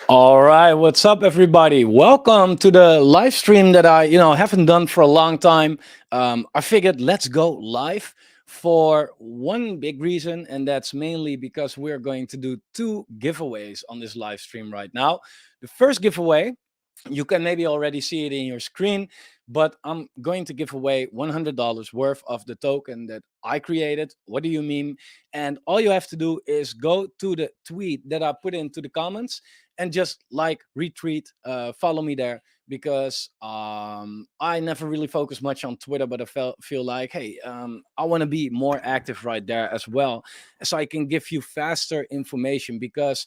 All right, what's up, everybody? Welcome to the live stream that I haven't done for a long time. I figured let's go live for one big reason, and that's mainly because we're going to do two giveaways on this live stream right now. The first giveaway, you can maybe already see it in your screen, but I'm going to give away $100 worth of the token that I created. What do you mean? And all you have to do is go to the tweet that I put into the comments and just like, retweet, follow me there, because I never really focus much on Twitter, but feel like, hey, I want to be more active right there as well, so I can give you faster information, because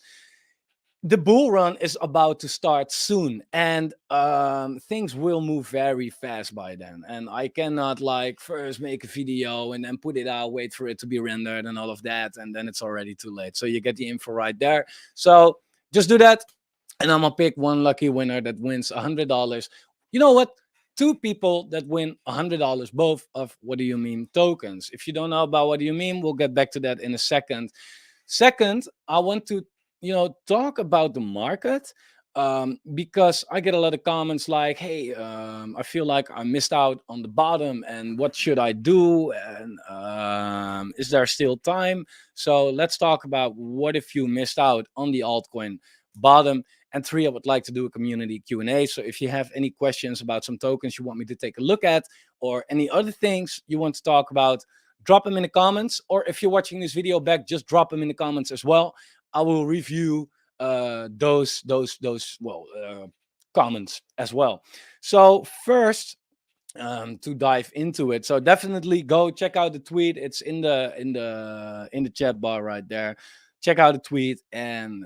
the bull run is about to start soon, and things will move very fast by then, and I cannot like first make a video and then put it out, wait for it to be rendered and all of that, and then it's already too late. So you get the info right there. So just do that, and I'm gonna pick one lucky winner that wins $100. You know what? Two people that win $100, both of What Do You Mean tokens. If you don't know about What Do You Mean, we'll get back to that in a second. Second, I want to talk about the market, because I get a lot of comments like, hey, I feel like I missed out on the bottom, and what should I do, and is there still time? So let's talk about what if you missed out on the altcoin bottom. And three, I would like to do a community Q&A. So if you have any questions about some tokens you want me to take a look at, or any other things you want to talk about, drop them in the comments. Or if you're watching this video back, just drop them in the comments as well. I will review those comments as well. So first, to dive into it, so definitely go check out the tweet. It's in the chat bar right there. Check out the tweet and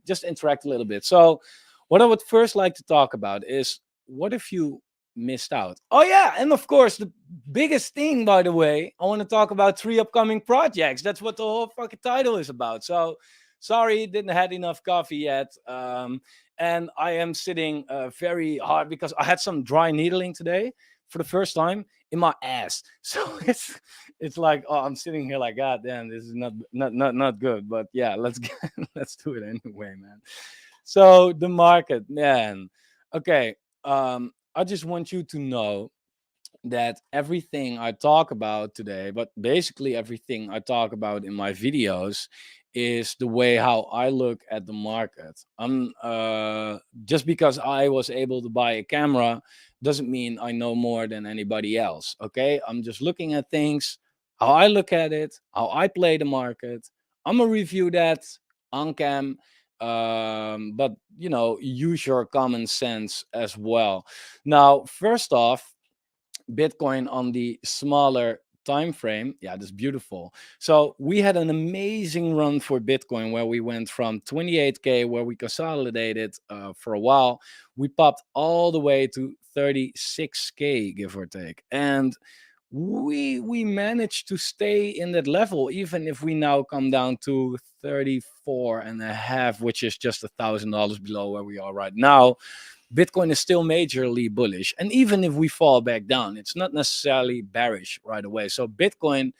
just interact a little bit. So what I would first like to talk about is, what if you missed out? Oh yeah, and of course the biggest thing, by the way, I want to talk about three upcoming projects. That's what the whole fucking title is about. So sorry, didn't had enough coffee yet. And I am sitting very hard because I had some dry needling today for the first time in my ass. So it's like, oh, I'm sitting here like, God damn, this is not good. But yeah, let's do it anyway, man. So the market, man. Okay. I just want you to know that everything I talk about today, but basically everything I talk about in my videos, is the way how I look at the market. I'm Just because I was able to buy a camera doesn't mean I know more than anybody else. Okay, I'm just looking at things, how I look at it, how I play the market. I'm gonna review that on cam, but use your common sense as well. Now, first off, Bitcoin on the smaller time frame. Yeah, that's beautiful. So we had an amazing run for Bitcoin where we went from 28K, where we consolidated for a while. We popped all the way to 36K, give or take. And we managed to stay in that level, even if we now come down to 34 and a half, which is just $1,000 below where we are right now. Bitcoin is still majorly bullish. And even if we fall back down, it's not necessarily bearish right away. So Bitcoin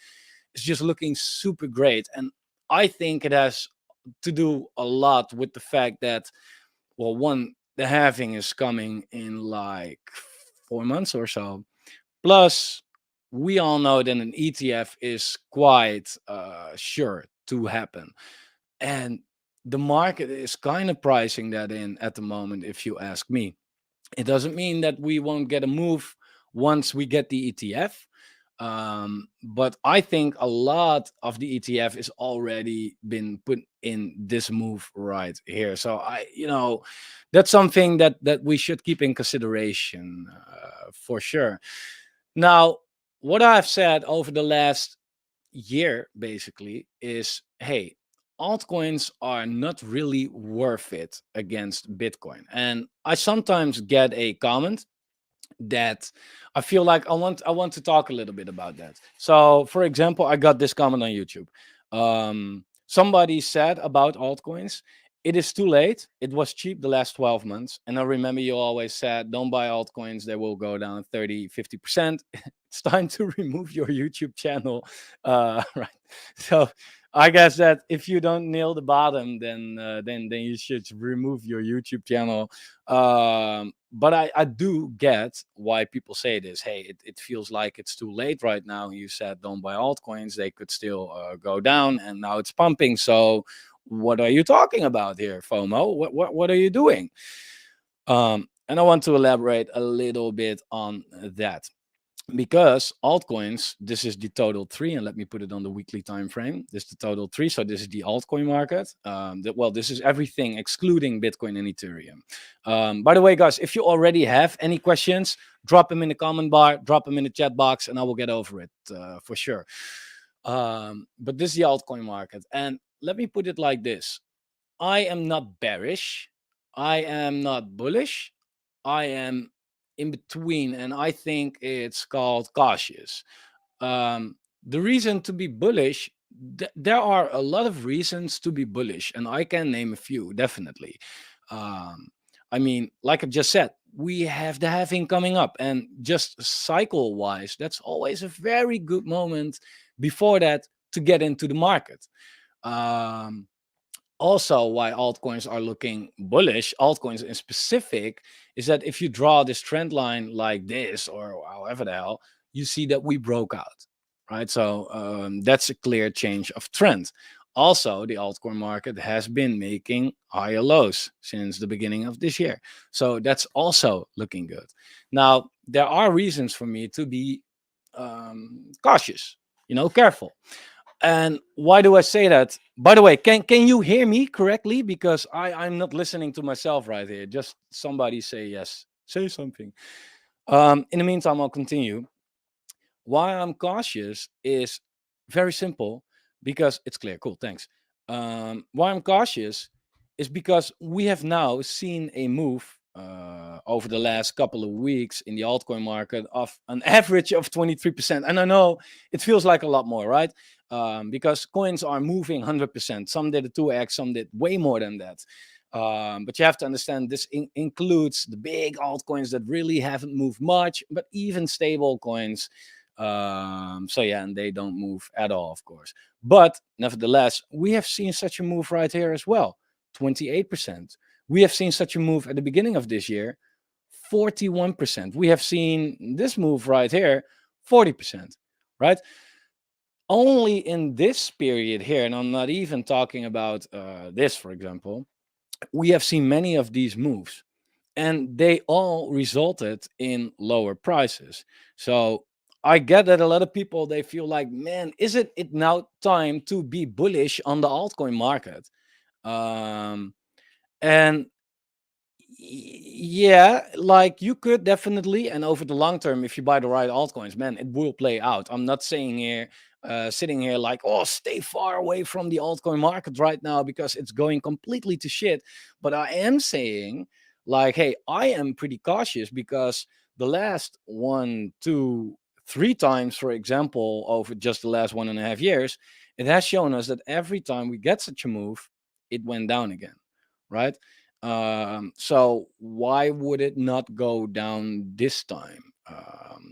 is just looking super great. And I think it has to do a lot with the fact that, well, one, the halving is coming in like 4 months or so. Plus, we all know that an ETF is quite sure to happen. And the market is kind of pricing that in at the moment, if you ask me. It doesn't mean that we won't get a move once we get the ETF. But I think a lot of the ETF is already been put in this move right here. So that's something that we should keep in consideration, for sure. Now, what I've said over the last year basically is, hey, altcoins are not really worth it against Bitcoin. And I sometimes get a comment that I feel like I want to talk a little bit about that. So for example, I got this comment on YouTube. Somebody said about altcoins, it is too late. It was cheap the last 12 months. And I remember you always said, don't buy altcoins. They will go down 30-50%. It's time to remove your YouTube channel. Right. So I guess that if you don't nail the bottom, then you should remove your YouTube channel. But I do get why people say this. Hey, it feels like it's too late right now. You said don't buy altcoins; they could still go down, and now it's pumping. So, what are you talking about here, FOMO? What are you doing? And I want to elaborate a little bit on that, because altcoins, this is the total three, and let me put it on the weekly time frame. This is the total three, so this is the altcoin market. Well, this is everything excluding Bitcoin and Ethereum. By the way, guys, if you already have any questions, drop them in the comment bar, drop them in the chat box, and I will get over it for sure. But this is the altcoin market, and let me put it like this: I am not bearish, I am not bullish, I am in between, and I think it's called cautious. The reason to be bullish, there are a lot of reasons to be bullish, and I can name a few, definitely. Um, I mean, like I just said, we have the halving coming up, and just cycle wise, that's always a very good moment before that to get into the market. Um, Also, why altcoins are looking bullish, altcoins in specific, is that if you draw this trend line like this, or however the hell, you see that we broke out, right? So that's a clear change of trend. Also, the altcoin market has been making higher lows since the beginning of this year. So that's also looking good. Now, there are reasons for me to be cautious, careful. And why do I say that? By the way, can you hear me correctly? Because I'm not listening to myself right here. Just somebody say yes. Say something. In the meantime, I'll continue. Why I'm cautious is very simple, because it's clear. Cool, thanks. Why I'm cautious is because we have now seen a move over the last couple of weeks in the altcoin market of an average of 23%. And I know it feels like a lot more, right? Because coins are moving 100%. Some did a 2x, some did way more than that. But you have to understand this includes the big altcoins that really haven't moved much, but even stable coins. So yeah, and they don't move at all, of course. But nevertheless, we have seen such a move right here as well, 28%. We have seen such a move at the beginning of this year, 41%. We have seen this move right here, 40%, right? Only in this period here, and I'm not even talking about this, for example, we have seen many of these moves, and they all resulted in lower prices. So I get that a lot of people, they feel like, man, isn't it now time to be bullish on the altcoin market? Um, and yeah, like you could definitely, and over the long term, if you buy the right altcoins, man, it will play out. I'm not saying here, sitting here like, oh, stay far away from the altcoin market right now because it's going completely to shit. But I am saying, like, hey, I am pretty cautious because the last one, two, three times, for example, over just the last 1.5 years, it has shown us that every time we get such a move, it went down again, right? So why would it not go down this time?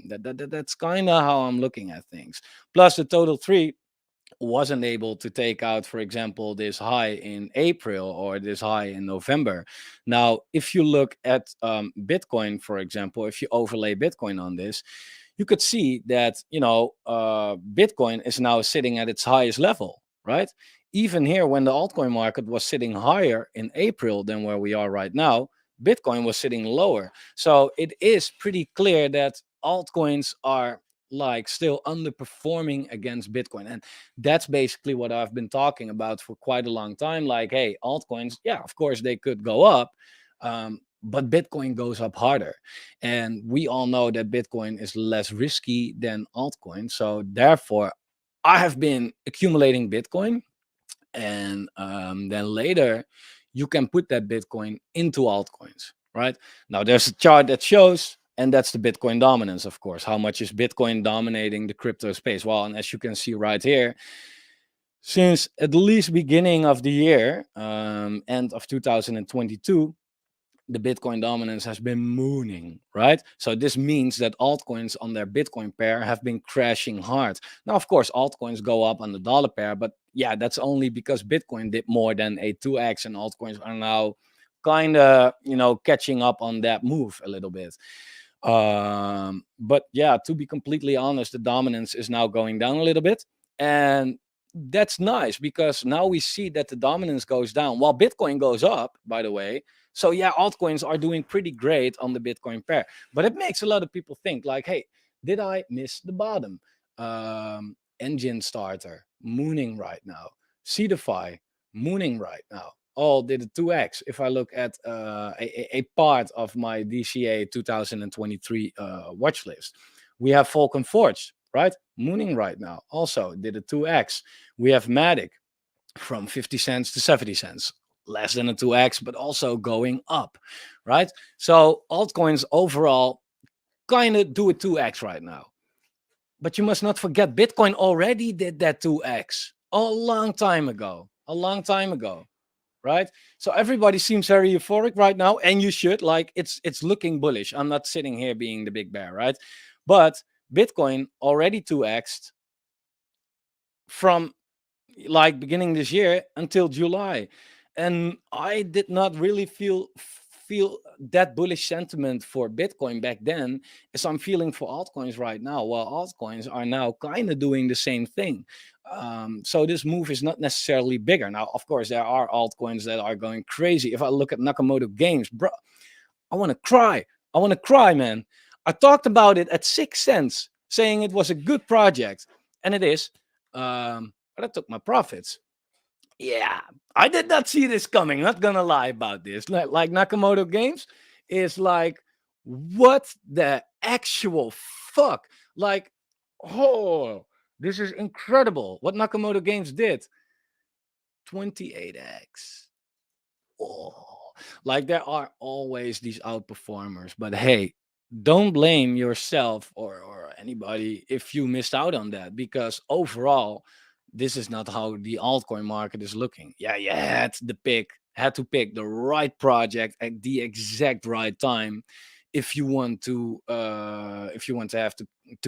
That's kind of how I'm looking at things. Plus, the total three wasn't able to take out, for example, this high in April or this high in November. Now, if you look at Bitcoin, for example, if you overlay Bitcoin on this, you could see that Bitcoin is now sitting at its highest level, right? Even here, when the altcoin market was sitting higher in April than where we are right now, Bitcoin was sitting lower. So it is pretty clear that altcoins are like still underperforming against Bitcoin. And that's basically what I've been talking about for quite a long time. Like, hey, altcoins, yeah, of course they could go up, but Bitcoin goes up harder. And we all know that Bitcoin is less risky than altcoin. So therefore, I have been accumulating Bitcoin, and then later you can put that Bitcoin into altcoins, right? Now there's a chart that shows, and that's the Bitcoin dominance, of course. How much is Bitcoin dominating the crypto space? Well, and as you can see right here, since at least beginning of the year, end of 2022, the Bitcoin dominance has been mooning, right? So this means that altcoins on their Bitcoin pair have been crashing hard. Now, of course, altcoins go up on the dollar pair, but yeah, that's only because Bitcoin did more than a 2x, and altcoins are now kind of, catching up on that move a little bit. But yeah, to be completely honest, the dominance is now going down a little bit. And that's nice because now we see that the dominance goes down while Bitcoin goes up, by the way. So yeah, altcoins are doing pretty great on the Bitcoin pair. But it makes a lot of people think like, hey, did I miss the bottom? Engine starter, mooning right now. Seedify, mooning right now. All did a 2x. If I look at a part of my DCA 2023 watch list, we have Falcon Forge, right? Mooning right now. Also did a 2x. We have Matic from 50 cents to 70 cents. Less than a 2x, but also going up, right? So altcoins overall kind of do a 2x right now. But you must not forget Bitcoin already did that 2x a long time ago. A long time ago, right? So everybody seems very euphoric right now, and you should. Like, it's looking bullish. I'm not sitting here being the big bear, right? But Bitcoin already 2x'd from like beginning this year until July, and I did not really feel that bullish sentiment for Bitcoin back then as I'm feeling for altcoins right now. While altcoins are now kind of doing the same thing. So this move is not necessarily bigger. Now, of course, there are altcoins that are going crazy. If I look at Nakamoto Games, bro, I want to cry. I want to cry, man. I talked about it at 6 cents, saying it was a good project, and it is. But I took my profits. Yeah, I did not see this coming. Not gonna lie about this. Like Nakamoto Games is like, what the actual fuck? Like, oh, this is incredible. What Nakamoto Games did. 28x. Oh, like there are always these outperformers, but hey, don't blame yourself or anybody if you missed out on that, because overall, this is not how the altcoin market is looking. Yeah, you had to pick the right project at the exact right time if you want to have to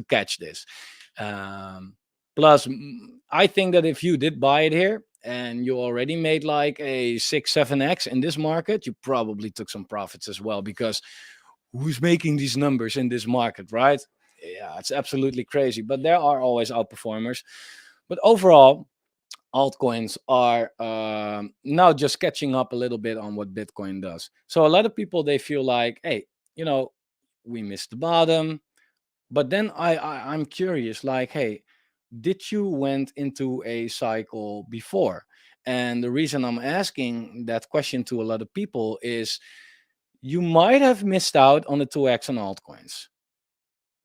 catch this. Um, Plus, I think that if you did buy it here and you already made like a 6 7x in this market, you probably took some profits as well, because who's making these numbers in this market, right? Yeah, it's absolutely crazy. But there are always outperformers. But overall, altcoins are now just catching up a little bit on what Bitcoin does. So a lot of people, they feel like, hey, you know, we missed the bottom. But then I'm curious, like, hey, did you went into a cycle before? And the reason I'm asking that question to a lot of people is you might have missed out on the 2x on altcoins,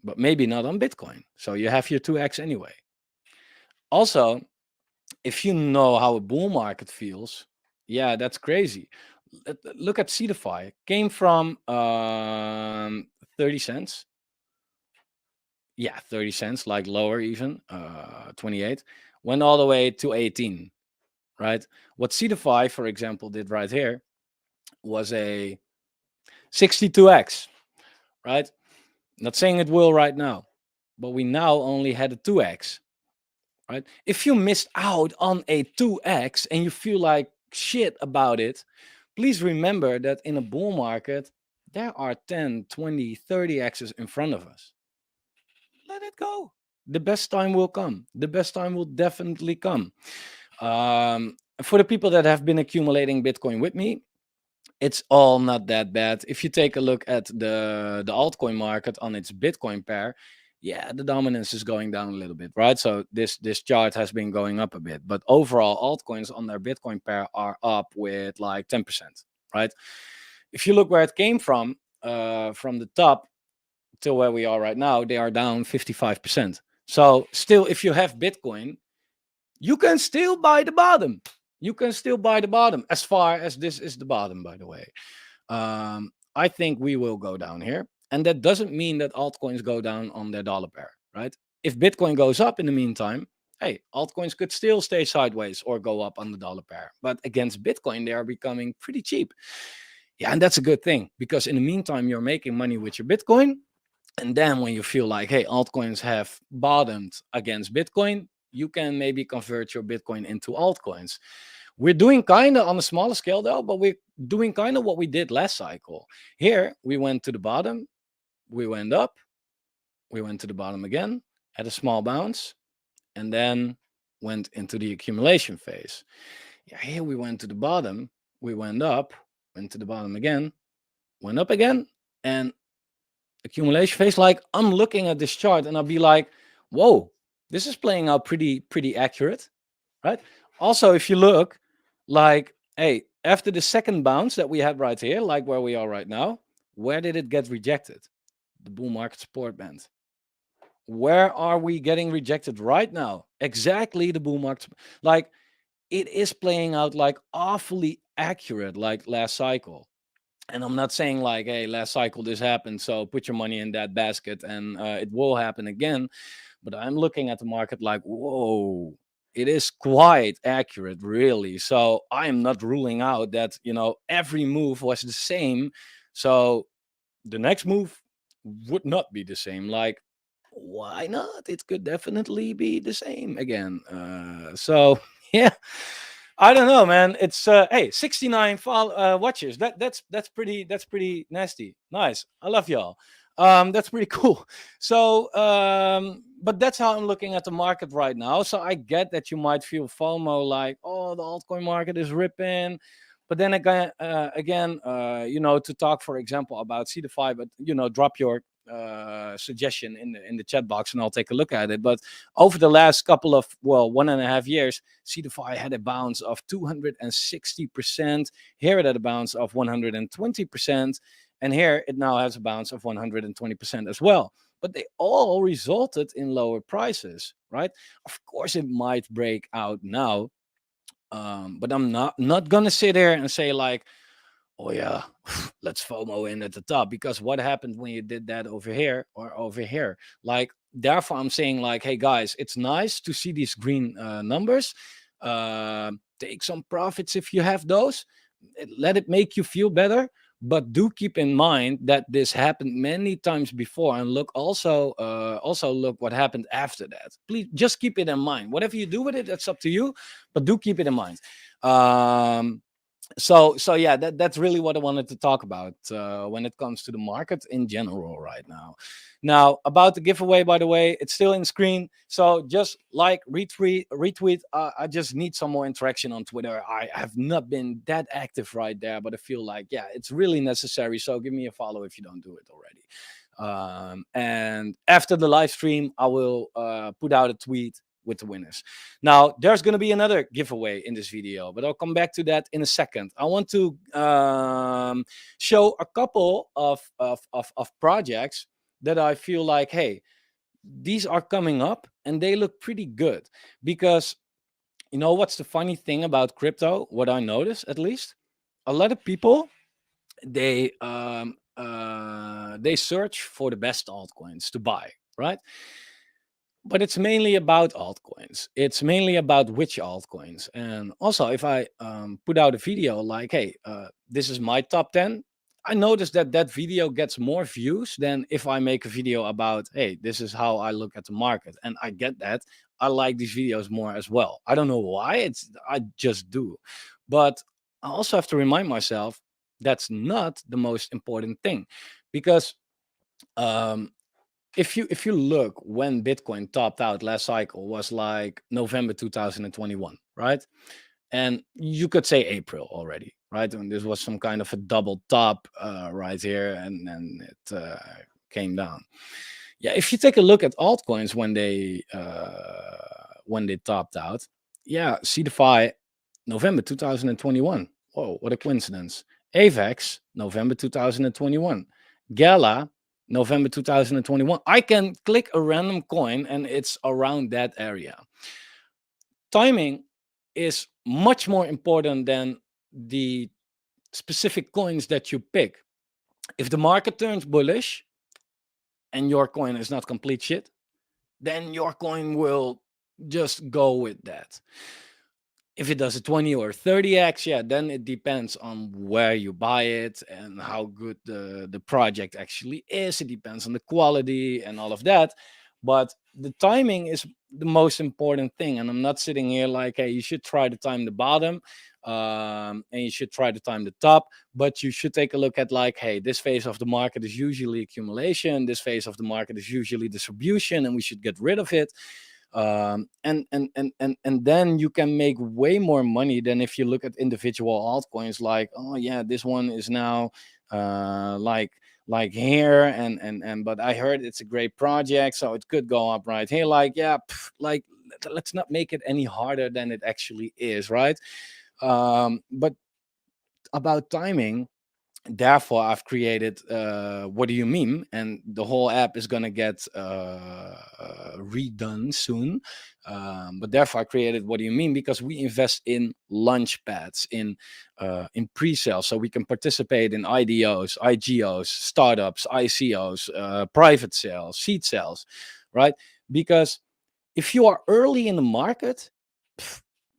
but maybe not on Bitcoin. So you have your 2x anyway. Also, if you know how a bull market feels, yeah, that's crazy. Look at Seedify. Came from 30 cents. Yeah, 30 cents, like lower even, 28. Went all the way to 18, right? What Seedify, for example, did right here was a 62x, right? Not saying it will right now, but we now only had a 2x, right? If you missed out on a 2x and you feel like shit about it, please remember that in a bull market, there are 10, 20, 30 x's in front of us. Let it go. The best time will come. The best time will definitely come. For the people that have been accumulating Bitcoin with me, it's all not that bad. If you take a look at the altcoin market on its Bitcoin pair, yeah, the dominance is going down a little bit, right? So this chart has been going up a bit, but overall altcoins on their Bitcoin pair are up with like 10%, right? If you look where it came from the top till where we are right now, they are down 55%. So still, if you have Bitcoin, you can still buy the bottom. You can still buy the bottom, as far as this is the bottom, by the way. I think we will go down here. And that doesn't mean that altcoins go down on their dollar pair, right? If Bitcoin goes up in the meantime, hey, altcoins could still stay sideways or go up on the dollar pair. But against Bitcoin, they are becoming pretty cheap. Yeah, and that's a good thing, because in the meantime, you're making money with your Bitcoin. And then when you feel like, hey, altcoins have bottomed against Bitcoin, you can maybe convert your Bitcoin into altcoins. We're doing kind of on a smaller scale though, but we're doing kind of what we did last cycle. Here, we went to the bottom, we went up, we went to the bottom again, had a small bounce, and then went into the accumulation phase. Yeah, here we went to the bottom, we went up, went to the bottom again, went up again, and accumulation phase. Like, I'm looking at this chart and I'll be like, whoa, this is playing out pretty accurate, right? Also, if you look, like, hey, after the second bounce that we had right here, like where we are right now, where did it get rejected? The bull market support band. Where are we getting rejected right now? Exactly the bull market. Like, it is playing out like awfully accurate, like last cycle. And I'm not saying like, hey, last cycle this happened, so put your money in that basket and it will happen again. But I'm looking at the market like, whoa, it is quite accurate, really. So I am not ruling out that, every move was the same. So the next move would not be the same. Like, why not? It could definitely be the same again. So yeah, I don't know, man. It's hey, 69 watchers. That's pretty nasty. Nice. I love y'all. That's pretty cool. So but that's how I'm looking at the market right now. So I get that you might feel FOMO, like, oh, the altcoin market is ripping. But then again, to talk, for example, about CDFI, but drop your suggestion in the chat box and I'll take a look at it. But over the last couple of 1.5 years, CDFI had a bounce of 260%. Here it had a bounce of 120%, and here it now has a bounce of 120% as well. But they all resulted in lower prices, right? Of course, it might break out now, but I'm not gonna sit there and say like, oh yeah, let's FOMO in at the top, because what happened when you did that over here or over here? Like, therefore, I'm saying like, hey guys, it's nice to see these green numbers. Take some profits if you have those. Let it make you feel better. But do keep in mind that this happened many times before, and also look what happened after that. Please just keep it in mind. Whatever you do with it, that's up to you. But do keep it in mind. So yeah, that's really what I wanted to talk about when it comes to the market in general right now. About the giveaway, by the way, it's still in screen, so just like, retweet. I just need some more interaction on Twitter. I have not been that active right there, but I feel like, yeah, it's really necessary. So give me a follow if you don't do it already. And after the live stream, I will put out a tweet with the winners. Now, there's going to be another giveaway in this video, but I'll come back to that in a second. I want to show a couple of projects that I feel like, hey, these are coming up and they look pretty good. Because what's the funny thing about crypto? What I notice, at least, a lot of people, they search for the best altcoins to buy, right? But it's mainly about altcoins. It's mainly about which altcoins. And also, if I put out a video like, hey, this is my top 10, I notice that that video gets more views than if I make a video about, hey, this is how I look at the market. And I get that. I like these videos more as well. I don't know why. I just do. But I also have to remind myself that's not the most important thing. Because um, if you look, when Bitcoin topped out last cycle was like November 2021, right? And you could say April already, right? And this was some kind of a double top right here, and then it came down. Yeah, if you take a look at altcoins when they topped out, yeah, CDFI November 2021. Whoa, what a coincidence. AVAX November 2021. Gala November 2021. I can click a random coin and it's around that area. Timing is much more important than the specific coins that you pick. If the market turns bullish and your coin is not complete shit, then your coin will just go with that. If it does a 20 or 30x, yeah, then it depends on where you buy it and how good the project actually is. It depends on the quality and all of that. But the timing is the most important thing. And I'm not sitting here like, hey, you should try to time the bottom, and you should try to time the top. But you should take a look at like, hey, this phase of the market is usually accumulation. This phase of the market is usually distribution, and we should get rid of it. And then you can make way more money than if you look at individual altcoins, like, oh yeah, this one is now like here, and but I heard it's a great project, so it could go up right here. Like, yeah, like, let's not make it any harder than it actually is, right? But about timing, therefore I've created what do you mean, and the whole app is gonna get redone soon. But therefore I created what do you mean, because we invest in launch pads, in pre-sales, so we can participate in IDOs, IGOs, startups, ICOs, private sales, seed sales, right? Because if you are early in the market,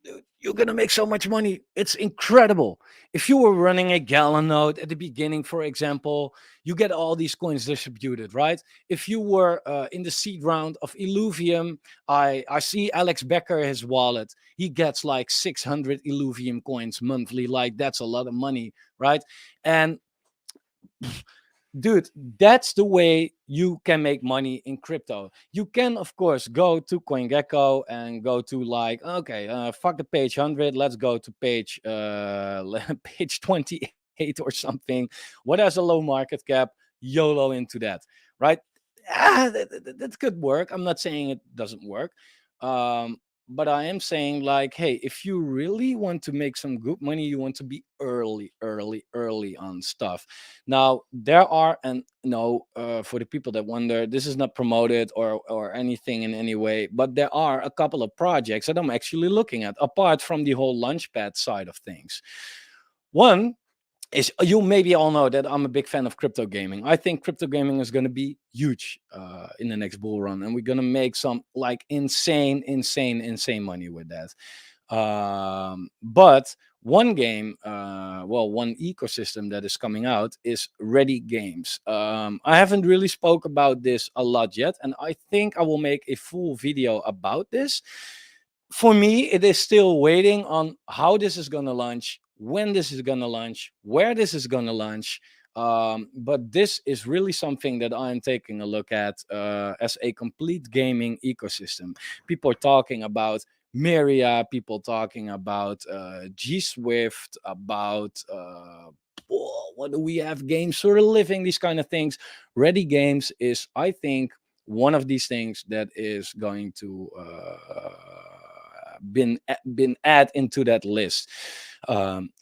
dude, you're gonna make so much money. It's incredible. If you were running a gallon node at the beginning, for example, you get all these coins distributed, right? If you were in the seed round of Illuvium, I see Alex Becker, his wallet, he gets like 600 Illuvium coins monthly. Like, that's a lot of money, right? And dude, that's the way you can make money in crypto. You can, of course, go to CoinGecko and go to like, okay, fuck the page 100, let's go to page page 28 or something. What has a low market cap? YOLO into that, right? That could work. I'm not saying it doesn't work. Um, but I am saying, like, hey, if you really want to make some good money, you want to be early on stuff. Now, there are, and no, for the people that wonder, this is not promoted or anything in any way, but there are a couple of projects that I'm actually looking at, apart from the whole Launchpad side of things. One is, you maybe all know that I'm a big fan of crypto gaming. I think crypto gaming is going to be huge in the next bull run, and we're going to make some like insane money with that. But one game, well, one ecosystem that is coming out is Ready Games. I haven't really spoke about this a lot yet, and I think I will make a full video about this. For me, it is still waiting on how this is going to launch, when this is going to launch, where this is going to launch. But this is really something that I'm taking a look at as a complete gaming ecosystem. People are talking about Myria, people talking about G Swift, about what do we have, games for a living, these kind of things. Ready Games is, I think, one of these things that is going to been added into that list.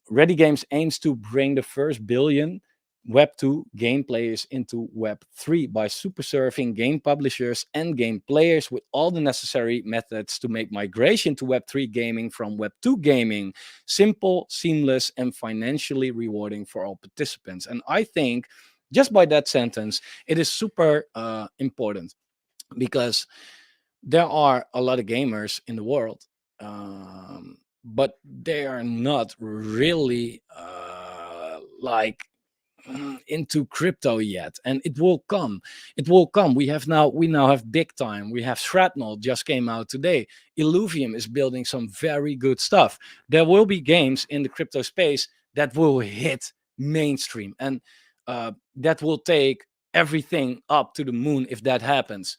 Ready Games aims to bring the first billion Web 2 game players into Web 3 by super serving game publishers and game players with all the necessary methods to make migration to Web 3 gaming from Web 2 gaming simple, seamless, and financially rewarding for all participants. And I think just by that sentence, it is super important, because there are a lot of gamers in the world, but they are not really like into crypto yet, and it will come. It will come. We now have Big Time. We have Shrapnel, just came out today. Illuvium is building some very good stuff. There will be games in the crypto space that will hit mainstream, and that will take everything up to the moon if that happens.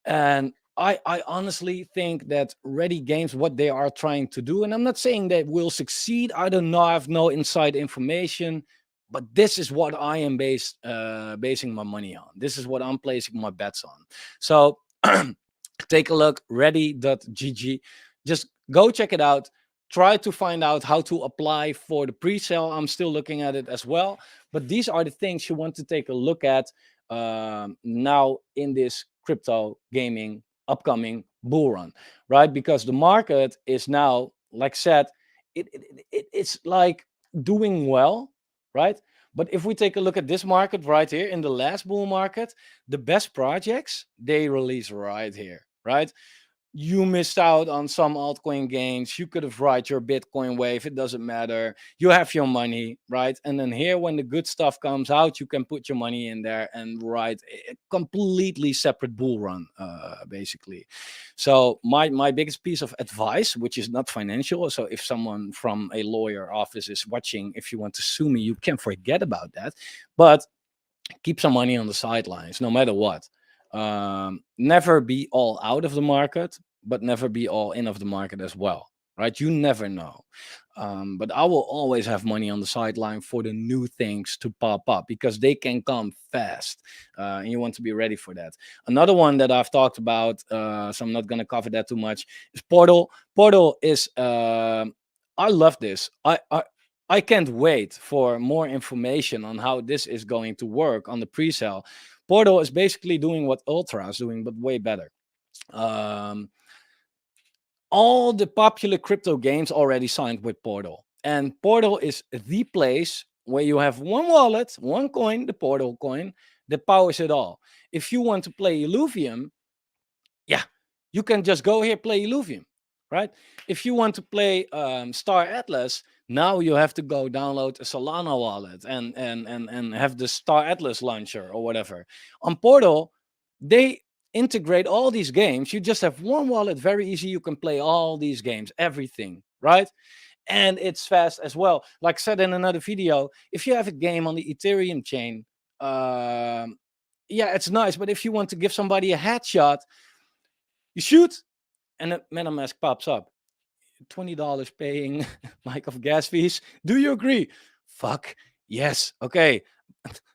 And I honestly think that Ready Games, what they are trying to do, and I'm not saying they will succeed. I don't know. I have no inside information, but this is what I am basing my money on. This is what I'm placing my bets on. So take a look, ready.gg. Just go check it out. Try to find out how to apply for the pre-sale. I'm still looking at it as well. But these are the things you want to take a look at now in this crypto gaming upcoming bull run, right? Because the market is now, like I said, it's like doing well, right? But if we take a look at this market right here in the last bull market, the best projects they release right here, right? you missed out on some altcoin gains. You could have ride your Bitcoin wave. It doesn't matter. You have your money, right? And then here, when the good stuff comes out, you can put your money in there and ride a completely separate bull run, basically. So my biggest piece of advice, which is not financial, so if someone from a lawyer office is watching, if you want to sue me, you can forget about that. But keep some money on the sidelines, no matter what. Never be all out of the market, but never be all in of the market as well, right? You never know. But I will always have money on the sideline for the new things to pop up because they can come fast, and you want to be ready for that. Another one that I've talked about, so I'm not going to cover that too much, is Portal. Portal is, I love this. I can't wait for more information on how this is going to work on the pre-sale. Portal is basically doing what Ultra is doing, but way better. Um, all the popular crypto games already signed with Portal, and Portal is the place where you have one wallet, one coin, the Portal coin, that powers it all. If you want to play Illuvium, yeah, you can just go here, play Illuvium, right? If you want to play Star Atlas, now you have to go download a Solana wallet and have the Star Atlas launcher or whatever. On Portal, they integrate all these games. You just have one wallet, very easy. You can play all these games, everything, right? And it's fast as well. Like I said in another video, if you have a game on the Ethereum chain, yeah, it's nice. But if you want to give somebody a headshot, you shoot, and a MetaMask pops up. $20 paying like of gas fees. Do you agree? Fuck yes. Okay.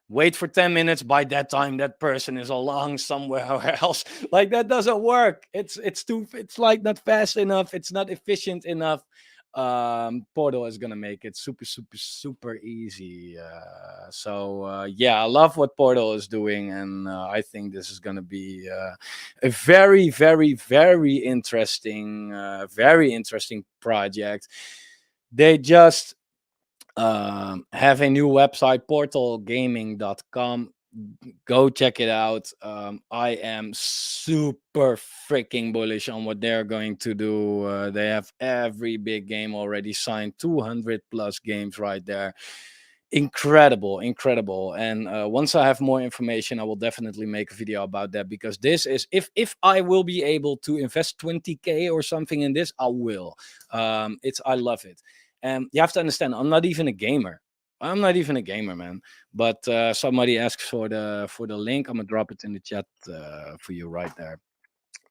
Wait for 10 minutes. By that time, that person is along somewhere else. Like that doesn't work. It's like not fast enough. It's not efficient enough. Portal is gonna make it super super super easy. Yeah, I love what Portal is doing, and I think this is gonna be a very very very interesting project. They just have a new website, portalgaming.com. Go check it out. I am super freaking bullish on what they're going to do. They have every big game already signed, 200 plus games right there. Incredible, incredible. And once I have more information, I will definitely make a video about that, because this is, if I will be able to invest 20K or something in this, I will. I love it. And you have to understand, I'm not even a gamer. I'm not even a gamer, man. But somebody asks for the link. I'm gonna drop it in the chat for you right there.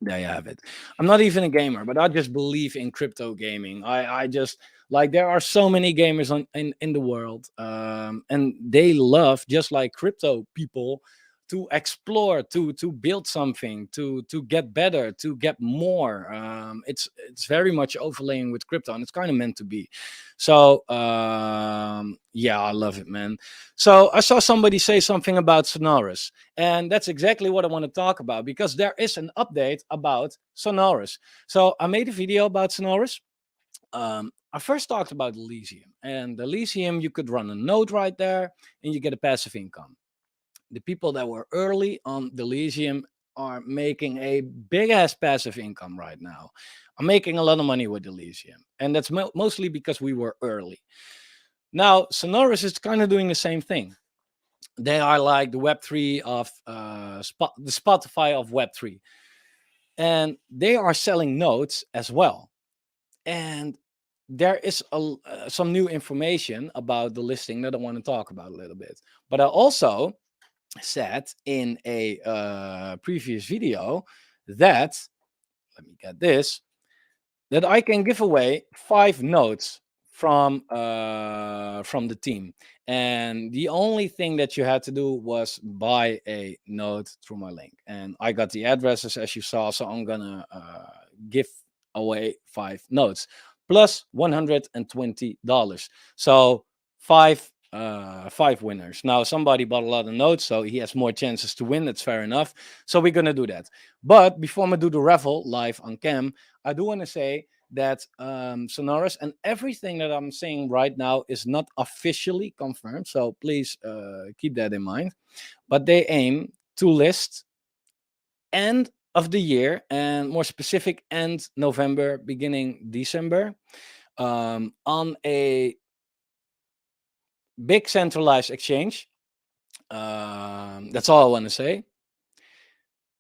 There you have it. I'm not even a gamer, but I just believe in crypto gaming. I just, like, there are so many gamers in the world, and they love, just like crypto people, to explore, to build something, to get better, to get more. It's very much overlaying with crypto, and it's kind of meant to be. So yeah, I love it, man. So I saw somebody say something about Sonorous. And that's exactly what I want to talk about, because there is an update about Sonorous. So I made a video about Sonorous. I first talked about Elysium. And Elysium, you could run a node right there and you get a passive income. The people that were early on the Elysium are making a big ass passive income right now. I'm making a lot of money with Elysium. And that's mostly because we were early. Now, Sonorous is kind of doing the same thing. They are like the Web3 of the Spotify of Web3, and they are selling nodes as well. And there is some new information about the listing that I want to talk about a little bit. But I also said in a previous video that, let me get this, that I can give away 5 nodes from the team, and the only thing that you had to do was buy a node through my link, and I got the addresses as you saw. So I'm gonna give away 5 nodes plus $120. So 5 winners. Now somebody bought a lot of nodes, so he has more chances to win. That's fair enough. So we're gonna do that. But before I do the raffle live on cam, I do want to say that Sonorous and everything that I'm saying right now is not officially confirmed. So please keep that in mind. But they aim to list and of the year, and more specific, end November, beginning December, on a big centralized exchange. That's all I want to say.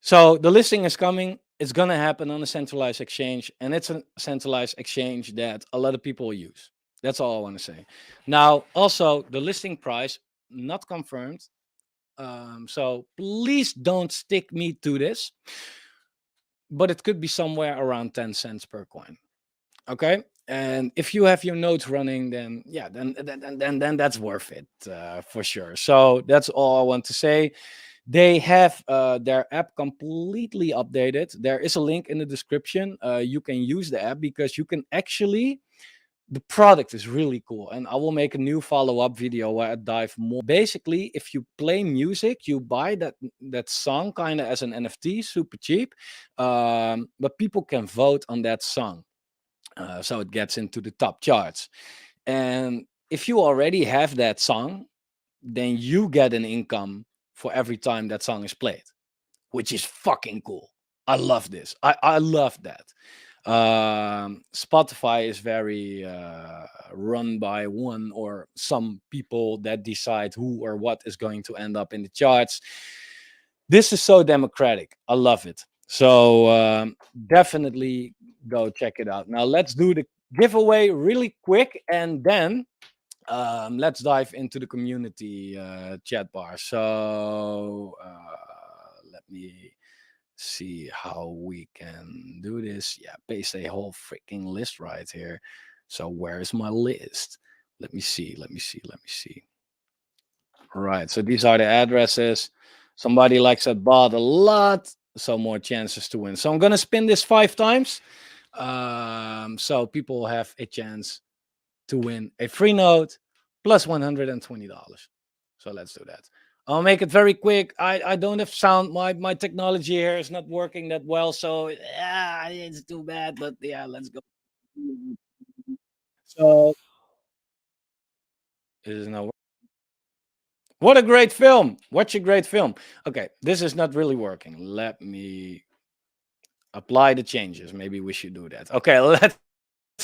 So the listing is coming. It's gonna happen on a centralized exchange, and it's a centralized exchange that a lot of people use. That's all I want to say. Now, also the listing price not confirmed. So please don't stick me to this, but it could be somewhere around 10 cents per coin. Okay. And if you have your nodes running, then yeah, then that's worth it, for sure. So that's all I want to say. They have their app completely updated. There is a link in the description. You can use the app because you can actually, the product is really cool. And I will make a new follow-up video where I dive more. Basically, if you play music, you buy that song kind of as an NFT, super cheap. But people can vote on that song. So it gets into the top charts. And if you already have that song, then you get an income for every time that song is played, which is fucking cool. I love this. I love that. Spotify is very run by one or some people that decide who or what is going to end up in the charts. This is so democratic. I love it. So definitely go check it out. Now let's do the giveaway really quick, and then let's dive into the community chat bar. So let me see how we can do this. Yeah, paste a whole freaking list right here. So where is my list? Let me see. Let me see. Let me see. Right. So these are the addresses. Somebody likes that bot a lot, so more chances to win. So I'm gonna spin this 5 times. So people have a chance to win a free node plus $120. So let's do that. I'll make it very quick. I don't have sound. My technology here is not working that well. So yeah, it's too bad. But yeah, let's go. So this is now. What a great film. Watch a great film. Okay, this is not really working. Let me apply the changes. Maybe we should do that. Okay, let's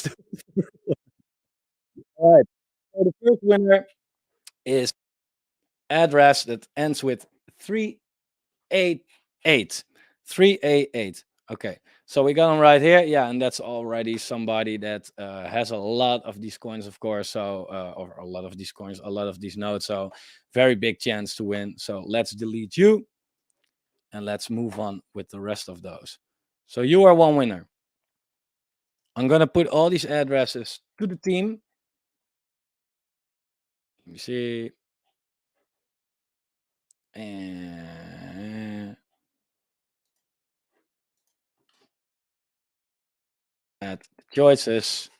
do it. All right. So the first winner is address that ends with 388. 388. Okay. So we got them right here. Yeah, and that's already somebody that has a lot of these coins, of course. So, or a lot of these coins, a lot of these nodes. So, very big chance to win. So, let's delete you. And let's move on with the rest of those. So you are one winner. I'm gonna put all these addresses to the team. Let me see. And add the choices.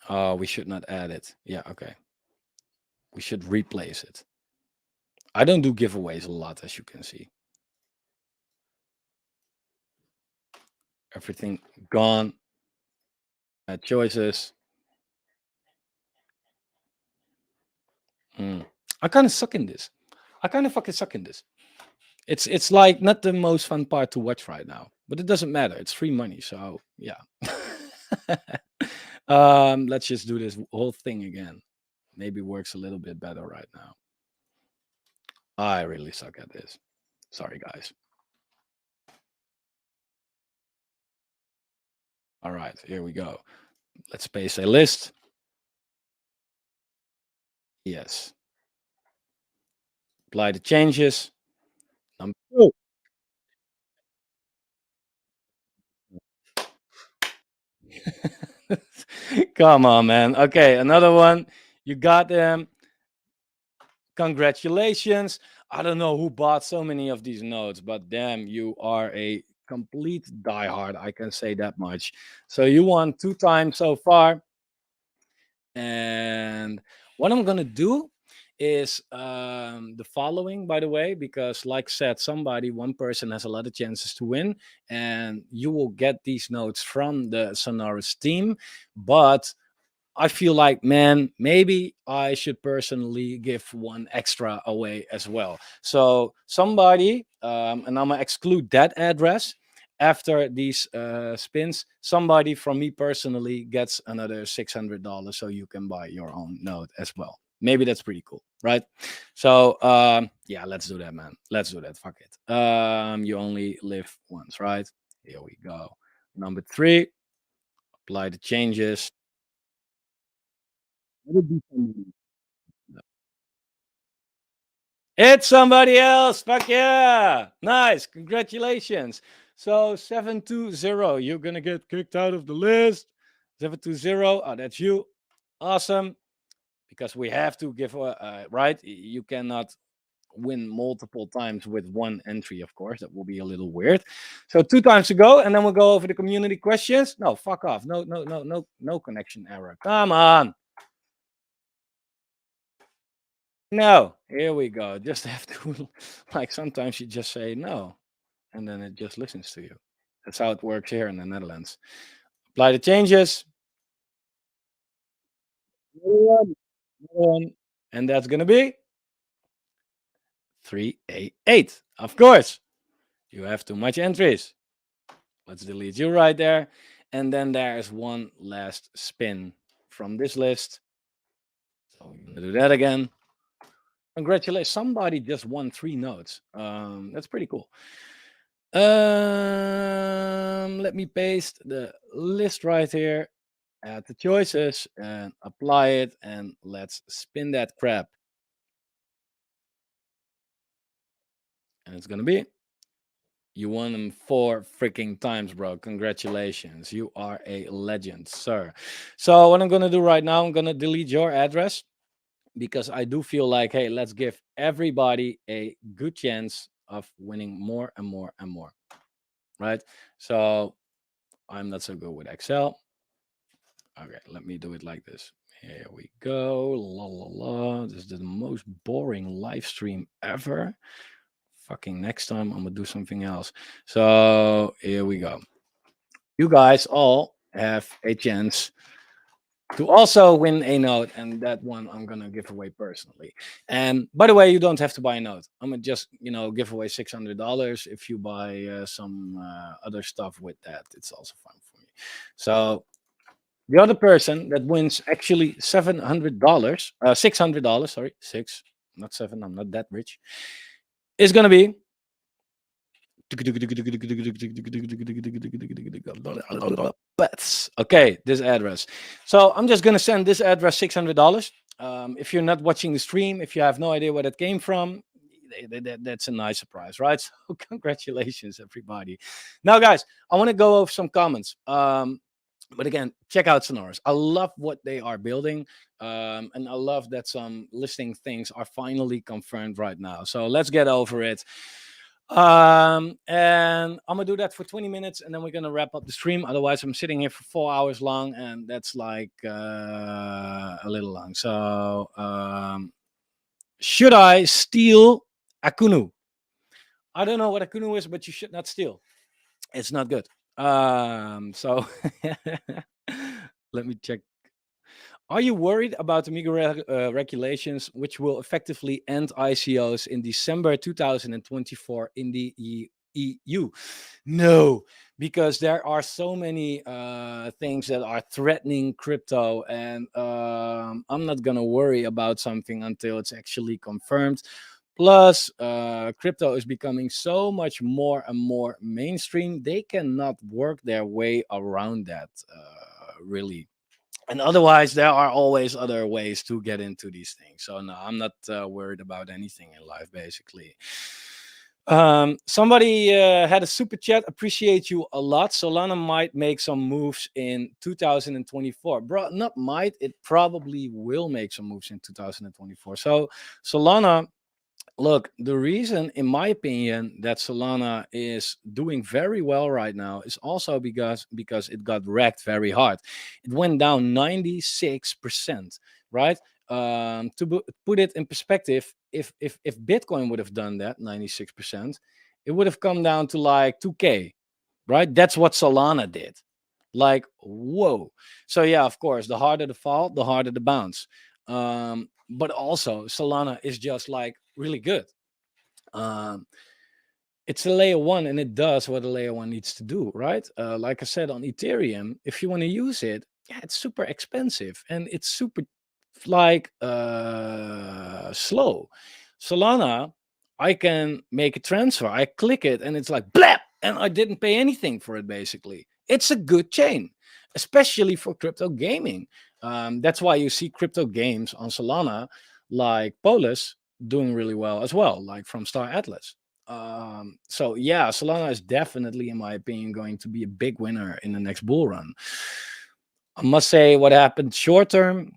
Oh, we should not add it. Yeah, okay. We should replace it. I don't do giveaways a lot, as you can see. Everything gone. Add choices. I kind of suck in this. I kind of fucking suck in this. It's like not the most fun part to watch right now, but it doesn't matter. It's free money, so yeah. Let's just do this whole thing again. Maybe works a little bit better right now. I really suck at this. Sorry, guys. All right, here we go. Let's paste a list. Yes. Apply the changes. Number two. Come on, man. Okay, another one. You got them. Congratulations. I don't know who bought so many of these notes, but damn, you are a complete diehard. I can say that much. So you won 2 times so far. And what I'm gonna do is the following, by the way, because like said, one person has a lot of chances to win, and you will get these notes from the Sonoris team, but I feel like, man, maybe I should personally give one extra away as well. So somebody, and I'm gonna exclude that address after these spins. Somebody from me personally gets another $600, so you can buy your own node as well. Maybe that's pretty cool, right? So yeah, let's do that, man. Let's do that. Fuck it. You only live once, right? Here we go. Number three, apply the changes. Let it be somebody. It's somebody else. Fuck yeah. Nice. Congratulations. So 720, you're going to get kicked out of the list. 720. Oh, that's you. Awesome. Because we have to give, right? You cannot win multiple times with one entry, of course. That will be a little weird. So two times to go, and then we'll go over the community questions. No, fuck off. No, no, no, no, no connection error. Come on. No, here we go. Just have to, like, sometimes you just say no, and then it just listens to you. That's how it works here in the Netherlands. Apply the changes. One, one, and that's going to be 388. Of course, you have too much entries. Let's delete you right there. And then there's one last spin from this list. So we're going to do that again. Congratulations. Somebody just won 3 nodes. That's pretty cool. Let me paste the list right here, add the choices and apply it, and let's spin that crap. And it's gonna be, you won them 4 freaking times, bro. Congratulations. You are a legend, sir. So what I'm gonna do right now, I'm gonna delete your address because I do feel like, hey, let's give everybody a good chance of winning more and more and more. Right? So I'm not so good with Excel. Okay, let me do it like this. Here we go. La la la. This is the most boring live stream ever. Fucking next time I'm gonna do something else. So here we go. You guys all have a chance to also win a note, and that one I'm gonna give away personally. And by the way, you don't have to buy a note. I'm gonna just give away $600 if you buy some other stuff with that. It's also fun for me. So the other person that wins actually $700, $600, sorry, six, not seven. I'm not that rich. Is gonna be Bets. Okay, this address. So I'm just gonna send this address $600. If you're not watching the stream, if you have no idea where that came from, that's a nice surprise, right? So congratulations, everybody. Now, guys, I want to go over some comments. But again, check out Sonoras. I love what they are building. And I love that some listing things are finally confirmed right now. So let's get over it. And I'm gonna do that for 20 minutes, and then we're gonna wrap up the stream. Otherwise, I'm sitting here for 4 hours long, and that's like a little long. So, should I steal Akunu? I don't know what Akunu is, but you should not steal. It's not good. So let me check. Are you worried about the MiGA regulations, which will effectively end ICOs in December 2024 in the EU? No, because there are so many things that are threatening crypto, and I'm not going to worry about something until it's actually confirmed. Plus, crypto is becoming so much more and more mainstream. They cannot work their way around that, really. And otherwise, there are always other ways to get into these things. So no, I'm not worried about anything in life, basically. Somebody had a super chat. Appreciate you a lot. Solana might make some moves in 2024. Bro, not might. It probably will make some moves in 2024. So Solana, look, the reason, in my opinion, that Solana is doing very well right now is also because it got wrecked very hard. It went down 96%, right? Put it in perspective, if Bitcoin would have done that 96%, it would have come down to like 2K, right? That's what Solana did. Like, whoa. So yeah, of course, the harder the fall, the harder the bounce. But also Solana is just like really good. Um, it's a layer one and it does what a layer one needs to do, right? Like I said on Ethereum, if you want to use it, yeah, it's super expensive and it's super like slow. Solana, I can make a transfer, I click it and it's like blap, and I didn't pay anything for it. Basically, it's a good chain, especially for crypto gaming. That's why you see crypto games on Solana like Polis doing really well as well, like from Star Atlas. So yeah, Solana is definitely, in my opinion, going to be a big winner in the next bull run. I must say, what happened short term,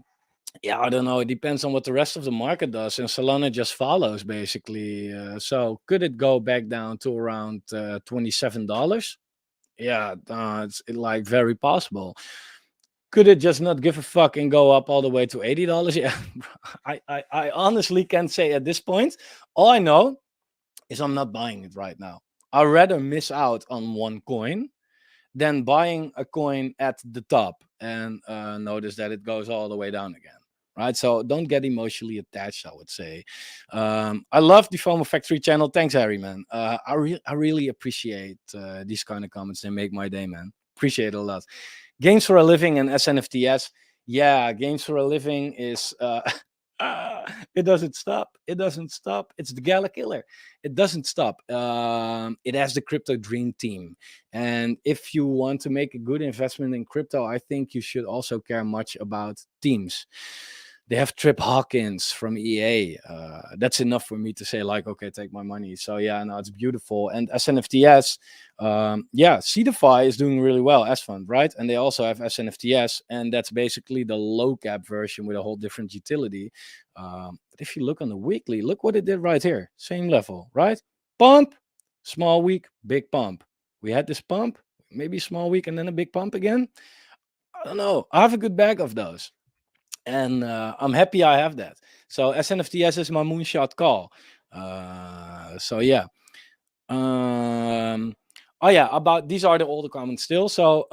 yeah, I don't know. It depends on what the rest of the market does, and Solana just follows basically. So could it go back down to around $27? Yeah, it's like very possible. Could it just not give a fuck and go up all the way to $80? Yeah, I honestly can't say at this point. All I know is I'm not buying it right now. I'd rather miss out on one coin than buying a coin at the top and notice that it goes all the way down again. Right, so don't get emotionally attached, I would say. I love the Fomo Factory channel. Thanks, Harry, man. I really appreciate these kind of comments. They make my day, man. Appreciate it a lot. Games for a living and SNFTS. Yeah, games for a living is it doesn't stop. It doesn't stop. It's the Gala killer. It doesn't stop. It has the crypto dream team. And if you want to make a good investment in crypto, I think you should also care much about teams. They have Trip Hawkins from EA. That's enough for me to say, like, okay, take my money. So yeah, no, it's beautiful. And SNFTS, yeah, CDFI is doing really well as fund, right? And they also have SNFTS, and that's basically the low cap version with a whole different utility. But if you look on the weekly, look what it did right here. Same level, right? Pump, small week, big pump. We had this pump, maybe small week, and then a big pump again. I don't know. I have a good bag of those, and I'm happy I have that. So SNFTS is my moonshot call. So yeah. Um, oh yeah, about these are the older comments still. So,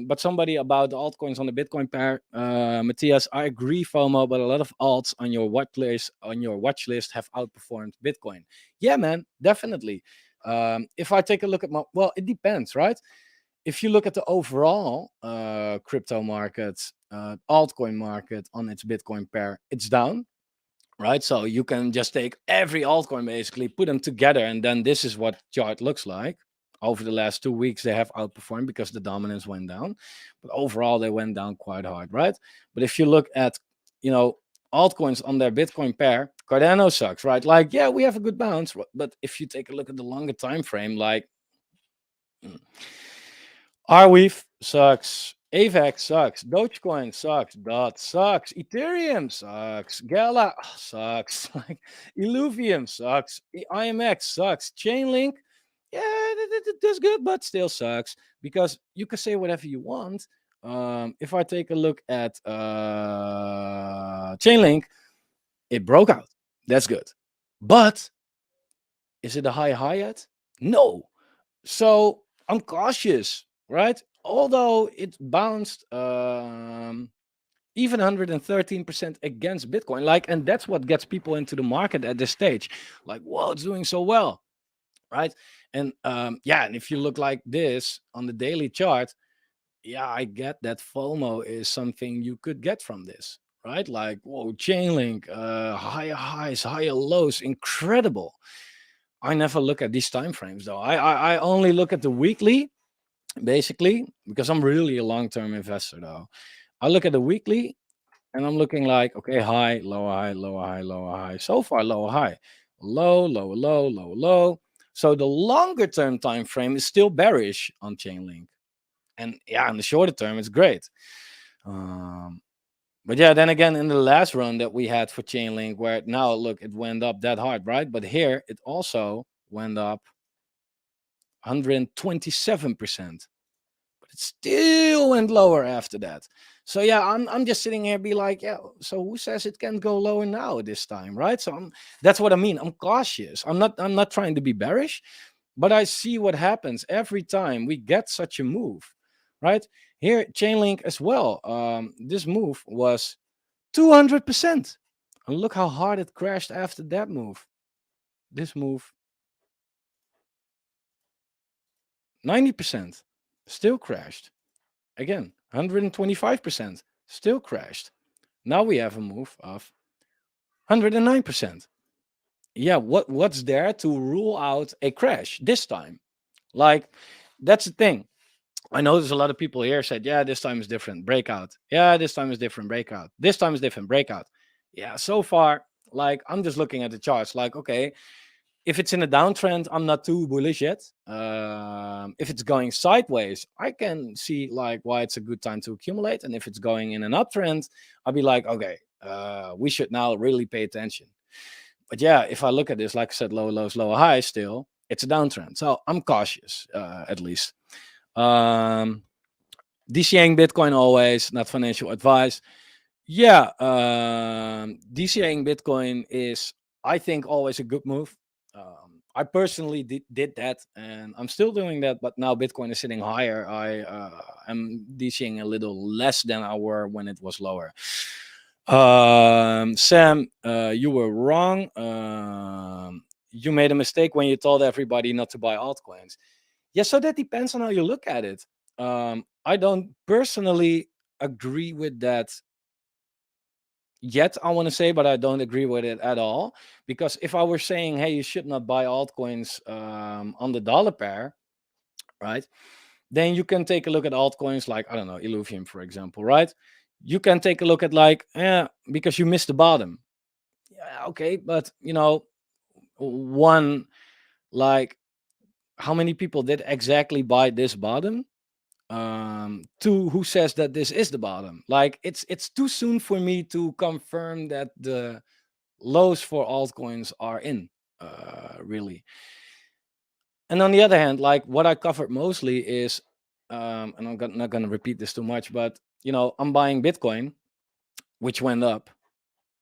but somebody about the altcoins on the Bitcoin pair, Matthias, I agree, FOMO, but a lot of alts on your watch list have outperformed Bitcoin. Yeah, man, definitely. If I take a look at my, well, it depends, right? If you look at the overall crypto market, altcoin market on its Bitcoin pair, it's down, right? So you can just take every altcoin basically, put them together, and then this is what chart looks like. Over the last 2 weeks, they have outperformed because the dominance went down, but overall they went down quite hard, right? But if you look at, you know, altcoins on their Bitcoin pair, Cardano sucks, right? Like, yeah, we have a good bounce, but if you take a look at the longer time frame, like Arweave sucks. AVAX sucks. Dogecoin sucks. DOT sucks. Ethereum sucks. Gala sucks. Like Illuvium sucks. IMX sucks. Chainlink, yeah, that's good, but still sucks because you can say whatever you want. If I take a look at Chainlink, it broke out. That's good, but is it a high yet? No. So I'm cautious, right? Although it bounced even 113% against Bitcoin, like, and that's what gets people into the market at this stage. Like, whoa, it's doing so well, right? And yeah, and if you look like this on the daily chart, yeah, I get that FOMO is something you could get from this, right? Like, whoa, Chainlink, higher highs, higher lows, incredible. I never look at these time frames though. I only look at the weekly, basically, because I'm really a long-term investor though. I look at the weekly and I'm looking like, okay, high, lower high, lower high, lower high. So far, lower high, low, lower low, lower low. So the longer term time frame is still bearish on Chainlink. And yeah, in the shorter term, it's great. Um, but yeah, then again, in the last run that we had for Chainlink, where now look, it went up that hard, right? But here it also went up 127%. But it still went lower after that. So yeah, I'm just sitting here be like, yeah, so who says it can go lower now this time, right? So that's what I mean. I'm cautious. I'm not trying to be bearish, but I see what happens every time we get such a move, right? Here, Chainlink as well. This move was 200%. And look how hard it crashed after that move. This move, 90%, still crashed. Again, 125%, still crashed. Now we have a move of 109%. Yeah, what's there to rule out a crash this time? Like, that's the thing. I know there's a lot of people here said, yeah, this time is different, breakout. Yeah, this time is different, breakout. This time is different, breakout. Yeah, so far, like, I'm just looking at the charts, like, okay, if it's in a downtrend, I'm not too bullish yet. If it's going sideways, I can see like why it's a good time to accumulate. And if it's going in an uptrend, I'll be like, okay, we should now really pay attention. But yeah, if I look at this, like I said, lower lows, lower highs, still, it's a downtrend. So I'm cautious, at least. DCAing Bitcoin always, not financial advice. Yeah, DCAing Bitcoin is, I think, always a good move. I personally did that, and I'm still doing that. But now Bitcoin is sitting higher. I am DCAing a little less than I were when it was lower. Sam, you were wrong. You made a mistake when you told everybody not to buy altcoins. Yeah, so that depends on how you look at it. I don't personally agree with that yet, I want to say, but I don't agree with it at all. Because if I were saying, hey, you should not buy altcoins on the dollar pair, right? Then you can take a look at altcoins like, I don't know, Illuvium, for example, right? You can take a look at like, yeah, because you missed the bottom. Yeah, okay, but one, like, how many people did exactly buy this bottom? Two, who says that this is the bottom? Like, it's too soon for me to confirm that the lows for altcoins are in, really. And on the other hand, like what I covered mostly is, and not going to repeat this too much, but I'm buying Bitcoin, which went up,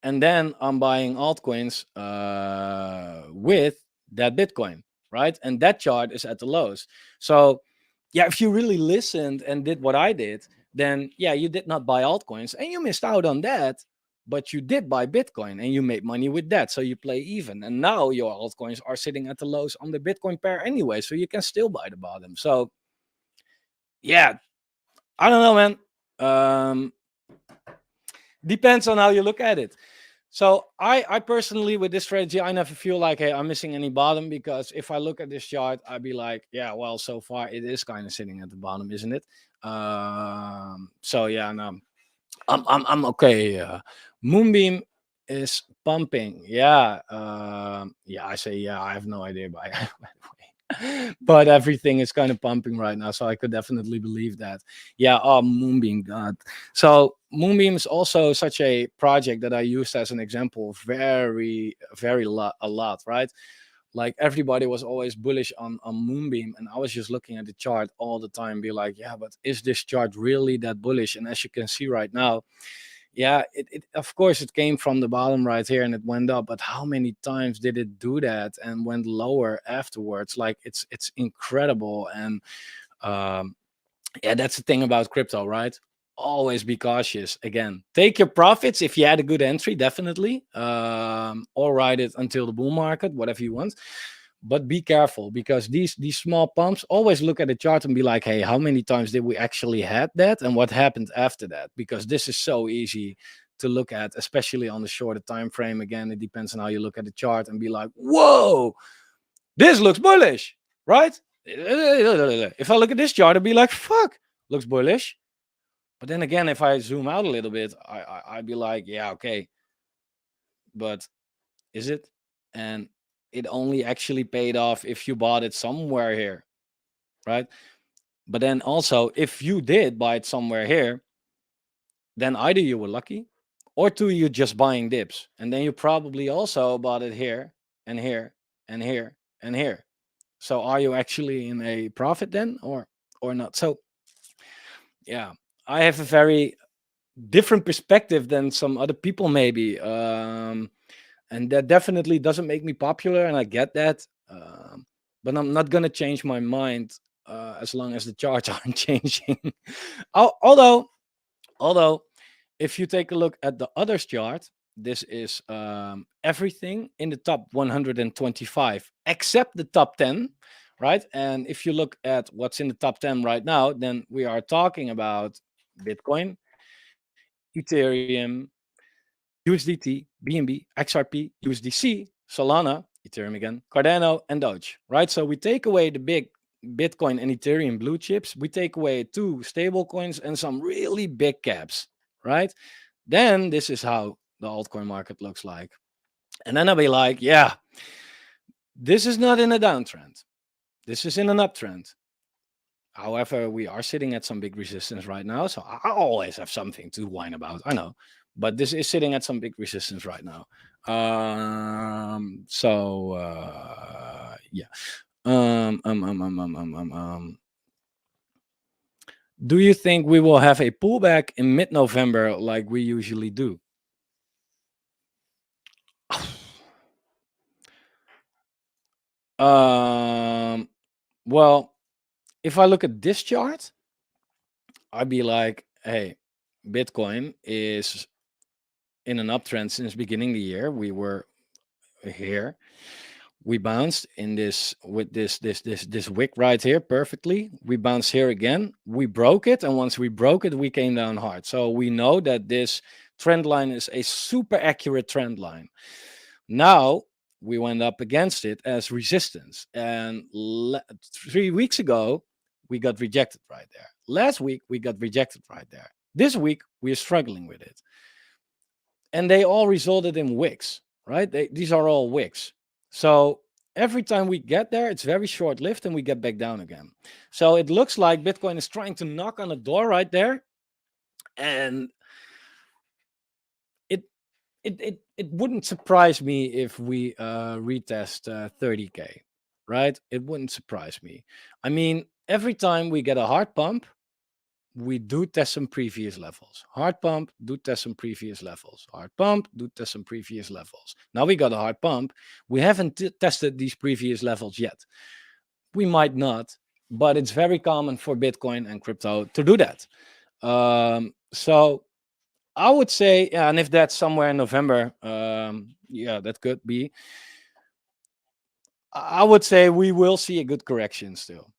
and then I'm buying altcoins with that Bitcoin, right? And that chart is at the lows. So yeah, if you really listened and did what I did, then yeah, you did not buy altcoins and you missed out on that, but you did buy Bitcoin and you made money with that. So you play even. And now your altcoins are sitting at the lows on the Bitcoin pair anyway. So you can still buy the bottom. So yeah, I don't know, man. Depends on how you look at it. So I personally, with this strategy, I never feel like, hey, I'm missing any bottom, because if I look at this chart, I'd be like, yeah, well, so far it is kind of sitting at the bottom, isn't it? So yeah, no, I'm okay. Moonbeam is pumping. Yeah. Yeah, I say yeah. I have no idea by the way, but everything is kind of pumping right now, so I could definitely believe that. Yeah. Oh, Moonbeam, God. So Moonbeam is also such a project that I used as an example a lot, right? Like everybody was always bullish on Moonbeam, and I was just looking at the chart all the time, be like, yeah, but is this chart really that bullish? And as you can see right now, yeah, it of course it came from the bottom right here and it went up, but how many times did it do that and went lower afterwards? Like it's incredible. And um yeah, that's the thing about crypto, right? Always be cautious. Again, take your profits if you had a good entry, definitely, or ride it until the bull market, whatever you want. But be careful, because these small pumps, always look at the chart and be like, hey, how many times did we actually had that and what happened after that? Because this is so easy to look at, especially on the shorter time frame. Again, it depends on how you look at the chart and be like, whoa, this looks bullish, right? If I look at this chart, I'd be like, fuck, looks bullish. But then again, if I zoom out a little bit, I'd be like, yeah, okay, but is it? And it only actually paid off if you bought it somewhere here, right? But then also, if you did buy it somewhere here, then either you were lucky, or two, you're just buying dips, and then you probably also bought it here and here and here and here. So are you actually in a profit then, or not? So yeah, I have a very different perspective than some other people, maybe. And that definitely doesn't make me popular, and I get that. But I'm not gonna change my mind as long as the charts aren't changing. Although, if you take a look at the others chart, this is everything in the top 125 except the top 10, right? And if you look at what's in the top 10 right now, then we are talking about Bitcoin, Ethereum, USDT, BNB, XRP, USDC, Solana, Ethereum again, Cardano, and Doge, right? So we take away the big Bitcoin and Ethereum blue chips, we take away 2 stable coins and some really big caps, right? Then this is how the altcoin market looks like. And then I'll be like, yeah, this is not in a downtrend. This is in an uptrend. However, we are sitting at some big resistance right now. So I always have something to whine about. I know. But this is sitting at some big resistance right now. Yeah. Do you think we will have a pullback in mid-November like we usually do? Well, if I look at this chart, I'd be like, hey, Bitcoin is in an uptrend since beginning of the year. We were here. We bounced in this with this wick right here perfectly. We bounced here again. We broke it, and once we broke it, we came down hard. So we know that this trend line is a super accurate trend line. Now we went up against it as resistance, and 3 weeks ago we got rejected right there. Last week we got rejected right there. This week we are struggling with it, and they all resulted in wicks, right? These are all wicks. So every time we get there, it's very short lived and we get back down again. So it looks like Bitcoin is trying to knock on the door right there. And it wouldn't surprise me if we retest 30K, right? It wouldn't surprise me. I mean, every time we get a hard pump, we do test some previous levels. Hard pump, do test some previous levels. Hard pump, do test some previous levels. Now we got a hard pump. We haven't tested these previous levels yet. We might not, but it's very common for Bitcoin and crypto to do that. So I would say, yeah, and if that's somewhere in November, yeah, that could be. I would say we will see a good correction still.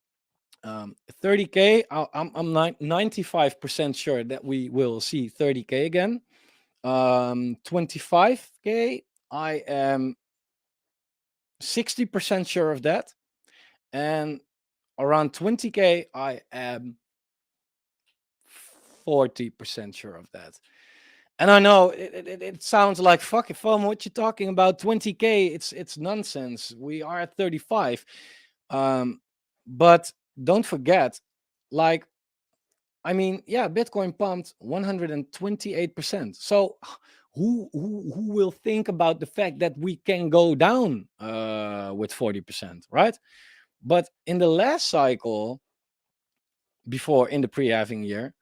30K, I'm 95% sure that we will see 30K again. 25K, I am 60% sure of that. And around 20K, I am 40% sure of that. And I know it sounds like fuck it, Fomo, what you talking about? 20K, it's nonsense. We are at 35. But don't forget, like, I mean, yeah, Bitcoin pumped 128%. So who will think about the fact that we can go down with 40%, right? But in the last cycle, before in the pre-halving year,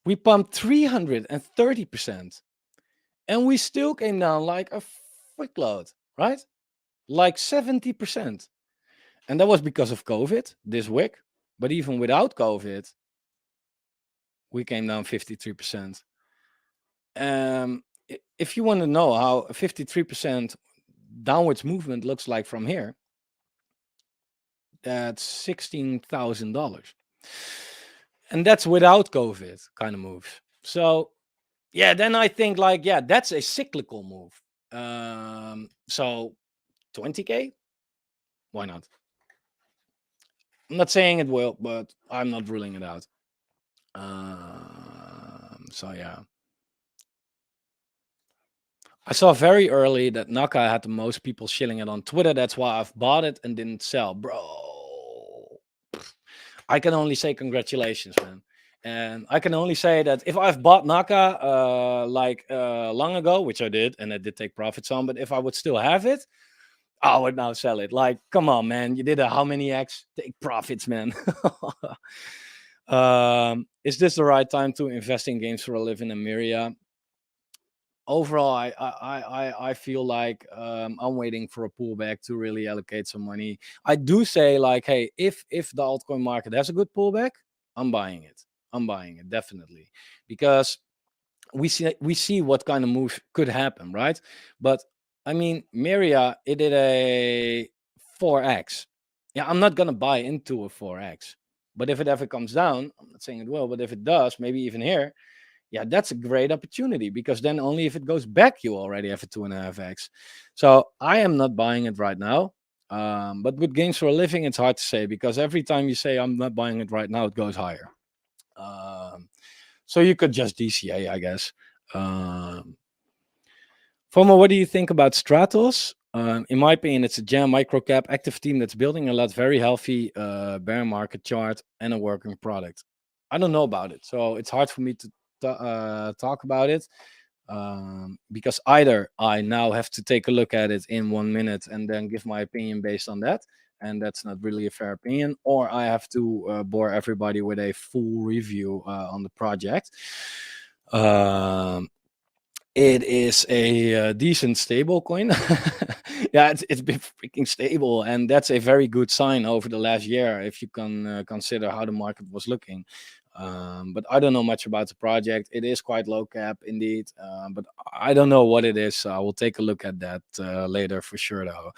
we pumped 330%. And we still came down like a frick load, right? Like 70%. And that was because of COVID this week. But even without COVID, we came down 53%. If you want to know how a 53% downwards movement looks like from here, that's $16,000. And that's without COVID kind of moves. So, yeah, then I think like, yeah, that's a cyclical move. So 20K, why not? I'm not saying it will, but I'm not ruling it out. So yeah, I saw very early that Naka had the most people shilling it on Twitter. That's why I've bought it and didn't sell, bro. I can only say congratulations, man. And I can only say that if I've bought Naka long ago, which I did, and I did take profits on, but if I would still have it, I would now sell it. Like, come on, man. You did a how many X? Take profits, man. Is this the right time to invest in games for a living, Emiria? overall, I feel like I'm waiting for a pullback to really allocate some money. I do say like, hey, if the altcoin market has a good pullback, I'm buying it. I'm buying it definitely, because we see what kind of move could happen, right? But I mean, Miria, it did a 4x. Yeah, I'm not gonna buy into a 4x. But if it ever comes down, I'm not saying it will, but if it does, maybe even here, yeah, that's a great opportunity, because then only if it goes back, you already have a 2.5x. So I am not buying it right now. But with gains for a living, it's hard to say, because every time you say I'm not buying it right now, it goes higher. Um, so you could just DCA, I guess. Um, Fomo, what do you think about Stratos? In my opinion, it's a jam microcap active team that's building a lot, very healthy bear market chart and a working product. I don't know about it, so it's hard for me to talk about it, because either I now have to take a look at it in 1 minute and then give my opinion based on that, and that's not really a fair opinion, or I have to bore everybody with a full review on the project. Um, it is a decent stable coin. Yeah, it's been freaking stable, and that's a very good sign over the last year if you can consider how the market was looking. But I don't know much about the project. It is quite low cap indeed, but I don't know what it is. So I will take a look at that later for sure, though.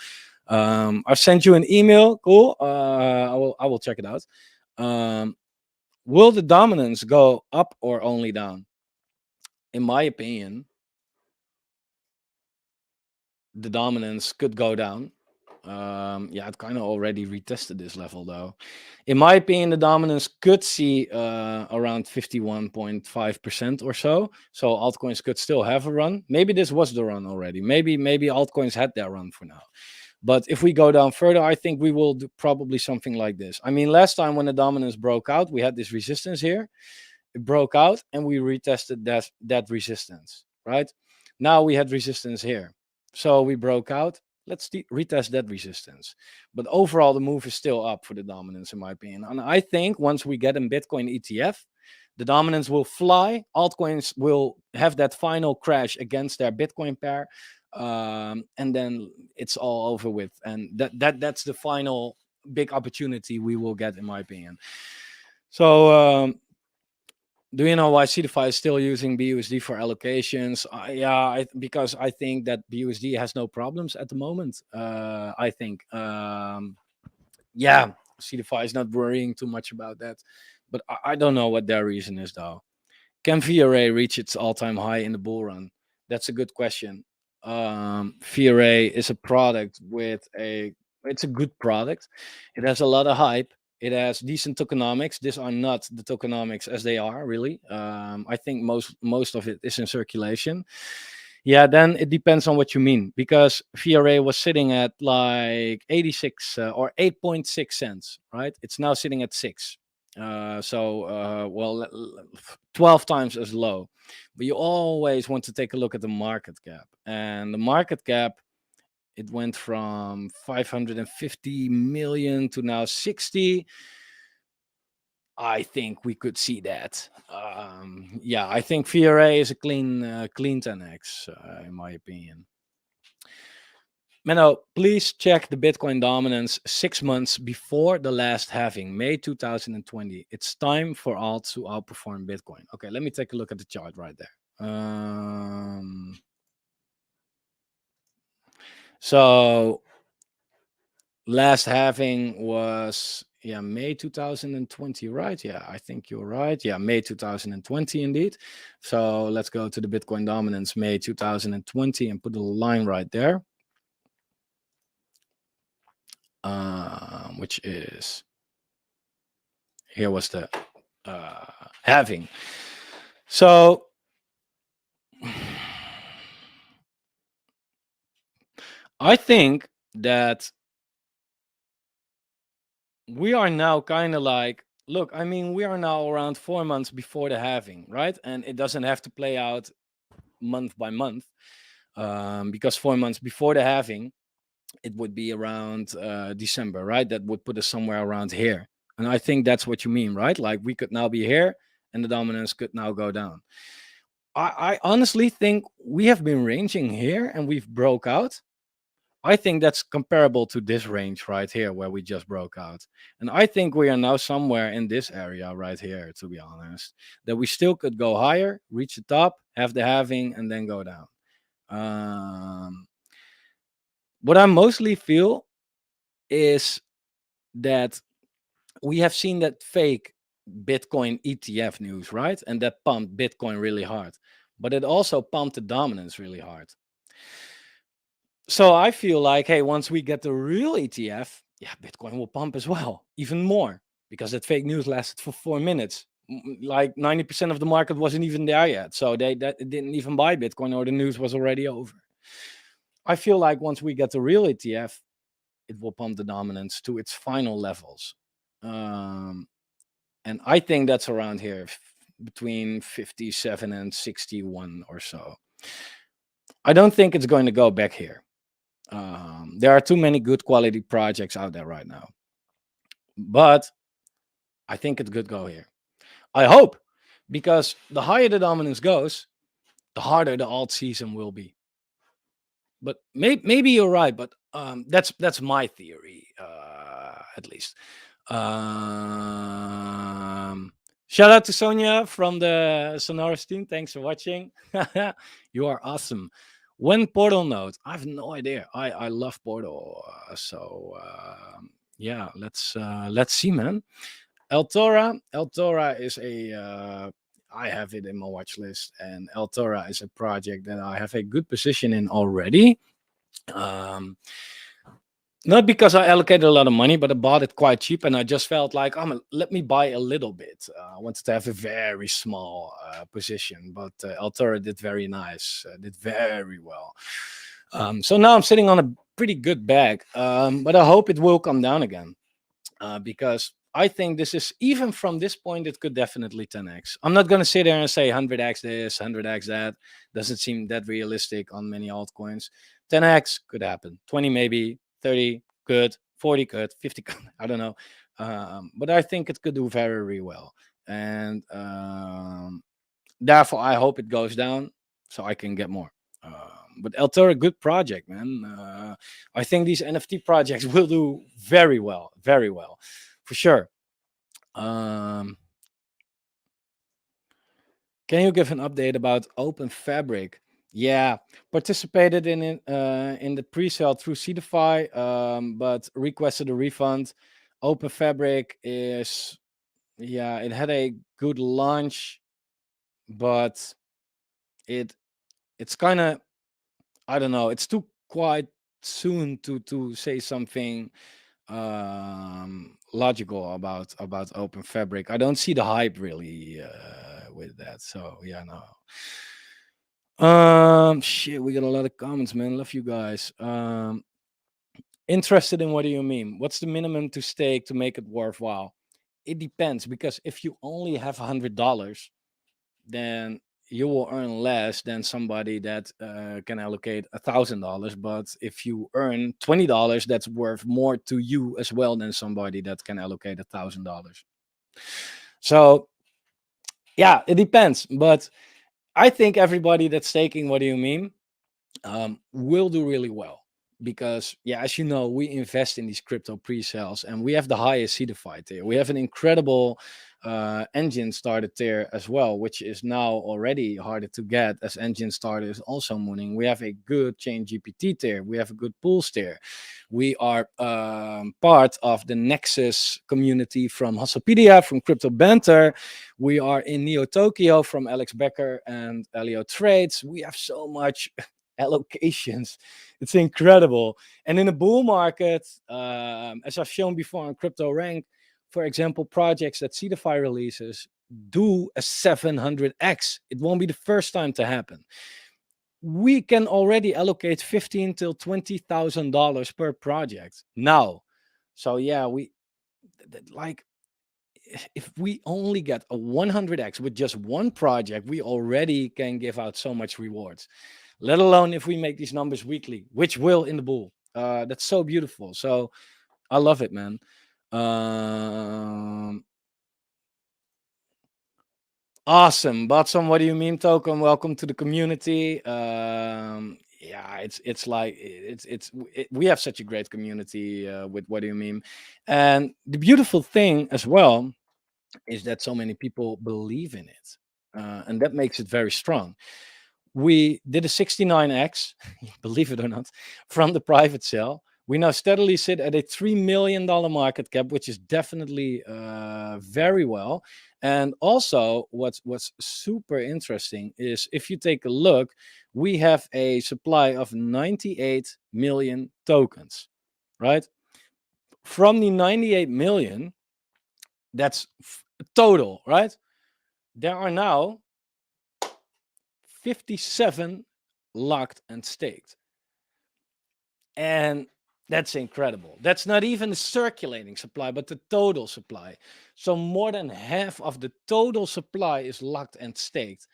I've sent you an email. Cool. I will check it out. Um, will the dominance go up or only down? In my opinion, the dominance could go down. Yeah, it kind of already retested this level though. In my opinion, the dominance could see around 51.5% or so. So altcoins could still have a run. Maybe this was the run already. Maybe altcoins had their run for now. But if we go down further, I think we will do probably something like this. I mean, last time when the dominance broke out, we had this resistance here. It broke out and we retested that resistance, right? Now we had resistance here, so we broke out. Let's retest that resistance. But overall, the move is still up for the dominance, in my opinion. And I think once we get a Bitcoin ETF, the dominance will fly. Altcoins will have that final crash against their Bitcoin pair, and then it's all over with. And that's the final big opportunity we will get, in my opinion. So do you know why CDFI is still using BUSD for allocations? Yeah, because I think that BUSD has no problems at the moment. I think, yeah, CDFI is not worrying too much about that. But I don't know what their reason is, though. Can VRA reach its all-time high in the bull run? That's a good question. VRA is a product it's a good product. It has a lot of hype. It has decent tokenomics. These are not the tokenomics as they are really. I think most of it is in circulation. Yeah, then it depends on what you mean, because VRA was sitting at like 86 or 8.6 cents, right? It's now sitting at 6. Well, 12 times as low. But you always want to take a look at the market cap. And the market cap, it went from 550 million to now 60. I think we could see that. Yeah, I think VRA is a clean 10x, in my opinion. Menno, please check the Bitcoin dominance 6 months before the last halving, May 2020. It's time for alt to outperform Bitcoin. Okay, let me take a look at the chart right there. So last halving was, yeah, May 2020, right? Yeah, I think you're right. Yeah, May 2020 indeed. So let's go to the Bitcoin dominance May 2020 and put a line right there. Which is, here was the halving. So I think that we are now kind of like, look, I mean, we are now around 4 months before the halving, right? And it doesn't have to play out month by month, because 4 months before the halving, it would be around December, right? That would put us somewhere around here. And I think that's what you mean, right? Like we could now be here and the dominance could now go down. I honestly think we have been ranging here and we've broke out. I think that's comparable to this range right here where we just broke out. And I think we are now somewhere in this area right here, to be honest, that we still could go higher, reach the top, have the halving, and then go down. Um, what I mostly feel is that we have seen that fake Bitcoin ETF news, right? And that pumped Bitcoin really hard, but it also pumped the dominance really hard. So I feel like, hey, once we get the real ETF, yeah, Bitcoin will pump as well, even more, because that fake news lasted for 4 minutes. Like 90% of the market wasn't even there yet, so they didn't even buy Bitcoin, or the news was already over. I feel like once we get the real ETF, it will pump the dominance to its final levels. Um, and I think that's around here, between 57 and 61 or so. I don't think it's going to go back here. There are too many good quality projects out there right now, but I think it could go here. I hope, because the higher the dominance goes, the harder the alt season will be. But maybe you're right, but that's my theory, at least. Um, Shout out to Sonia from the Sonoris team. Thanks for watching. You are awesome. When Portal node? I have no idea. I love Portal. Yeah, let's see, man. El Tora is a I have it in my watch list, and El Tora is a project that I have a good position in already. Um, Not because I allocated a lot of money, but I bought it quite cheap, and I just felt like, let me buy a little bit. I wanted to have a very small position, but Altura did very nice, did very well. So now I'm sitting on a pretty good bag, but I hope it will come down again, because I think this is, even from this point, it could definitely 10x. I'm not going to sit there and say 100x this, 100x that. Doesn't seem that realistic on many altcoins. 10x could happen. 20 maybe, 30 could, 40 could, 50 could. I don't know. But I think it could do very, very well. And therefore, I hope it goes down so I can get more. But Altura, good project, man. I think these NFT projects will do very well, for sure. Um, can you give an update about Open Fabric? Yeah, participated in it in the pre-sale through Cedify, but requested a refund. Open Fabric is, yeah, it had a good launch, but it's kind of, I don't know. It's too quite soon to say something logical about Open Fabric. I don't see the hype really with that. So yeah, no. Shit, we got a lot of comments, man. Love you guys. Interested in, what do you mean? What's the minimum to stake to make it worthwhile? It depends, because if you only have $100, then you will earn less than somebody that can allocate $1,000. But if you earn $20, that's worth more to you as well than somebody that can allocate $1,000. So yeah, it depends. But I think everybody that's taking, what do you mean, will do really well, because yeah, as you know, we invest in these crypto pre-sales, and we have the highest certified tier. We have an incredible engine started tier as well, which is now already harder to get, as engine starter is also mooning. We have a good chain GPT tier. We have a good pools tier. We are part of the Nexus community from Hustlepedia, from Crypto Banter. We are in Neo Tokyo from Alex Becker and Elio Trades. We have so much allocations. It's incredible. And in a bull market, as I've shown before on Crypto Rank, for example, projects that Cedify releases do a 700x. It won't be the first time to happen. We can already allocate $15,000 till $20,000 per project now. So yeah, we like, if we only get a 100x with just one project, we already can give out so much rewards. Let alone if we make these numbers weekly, which will in the bull. That's so beautiful. So I love it, man. Um, Awesome, Botsom. What do you mean, token? Welcome to the community. Yeah, it's like we have such a great community with what do you mean, and the beautiful thing as well is that so many people believe in it, and that makes it very strong. We did a 69x, believe it or not, from the private sale. We now steadily sit at a $3 million market cap, which is definitely very well. And also, what's super interesting is if you take a look, we have a supply of 98 million tokens, right? From the 98 million, that's total, right? There are now 57 locked and staked. And that's incredible. That's not even the circulating supply, but the total supply. So more than half of the total supply is locked and staked.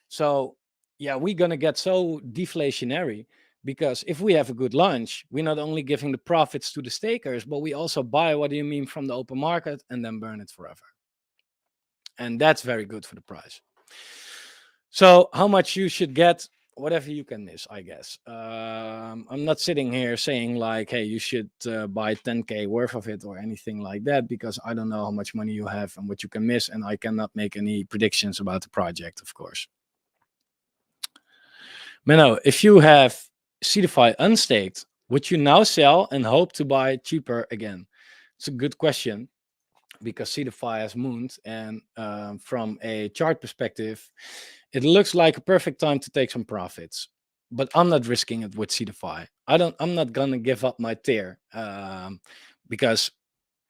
So yeah, we're gonna get so deflationary because if we have a good launch, we're not only giving the profits to the stakers, but we also buy what do you mean from the open market and then burn it forever. And that's very good for the price. So how much you should get, whatever you can miss, I guess. I'm not sitting here saying like, hey, you should buy 10K worth of it or anything like that, because I don't know how much money you have and what you can miss, and I cannot make any predictions about the project, of course. Menno, if you have CDFI unstaked, would you now sell and hope to buy cheaper again? It's a good question, because CDFI has mooned, and from a chart perspective, it looks like a perfect time to take some profits. But I'm not risking it with CDFI. I'm not gonna give up my tier, because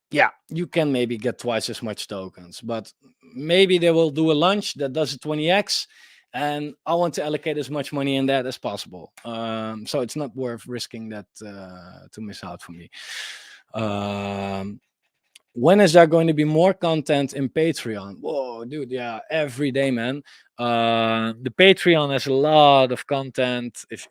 yeah, you can maybe get twice as much tokens, but maybe they will do a launch that does a 20x, and I want to allocate as much money in that as possible. So it's not worth risking that to miss out for me. Um, when is there going to be more content in Patreon? Whoa, dude, yeah, every day, man. The Patreon has a lot of content. If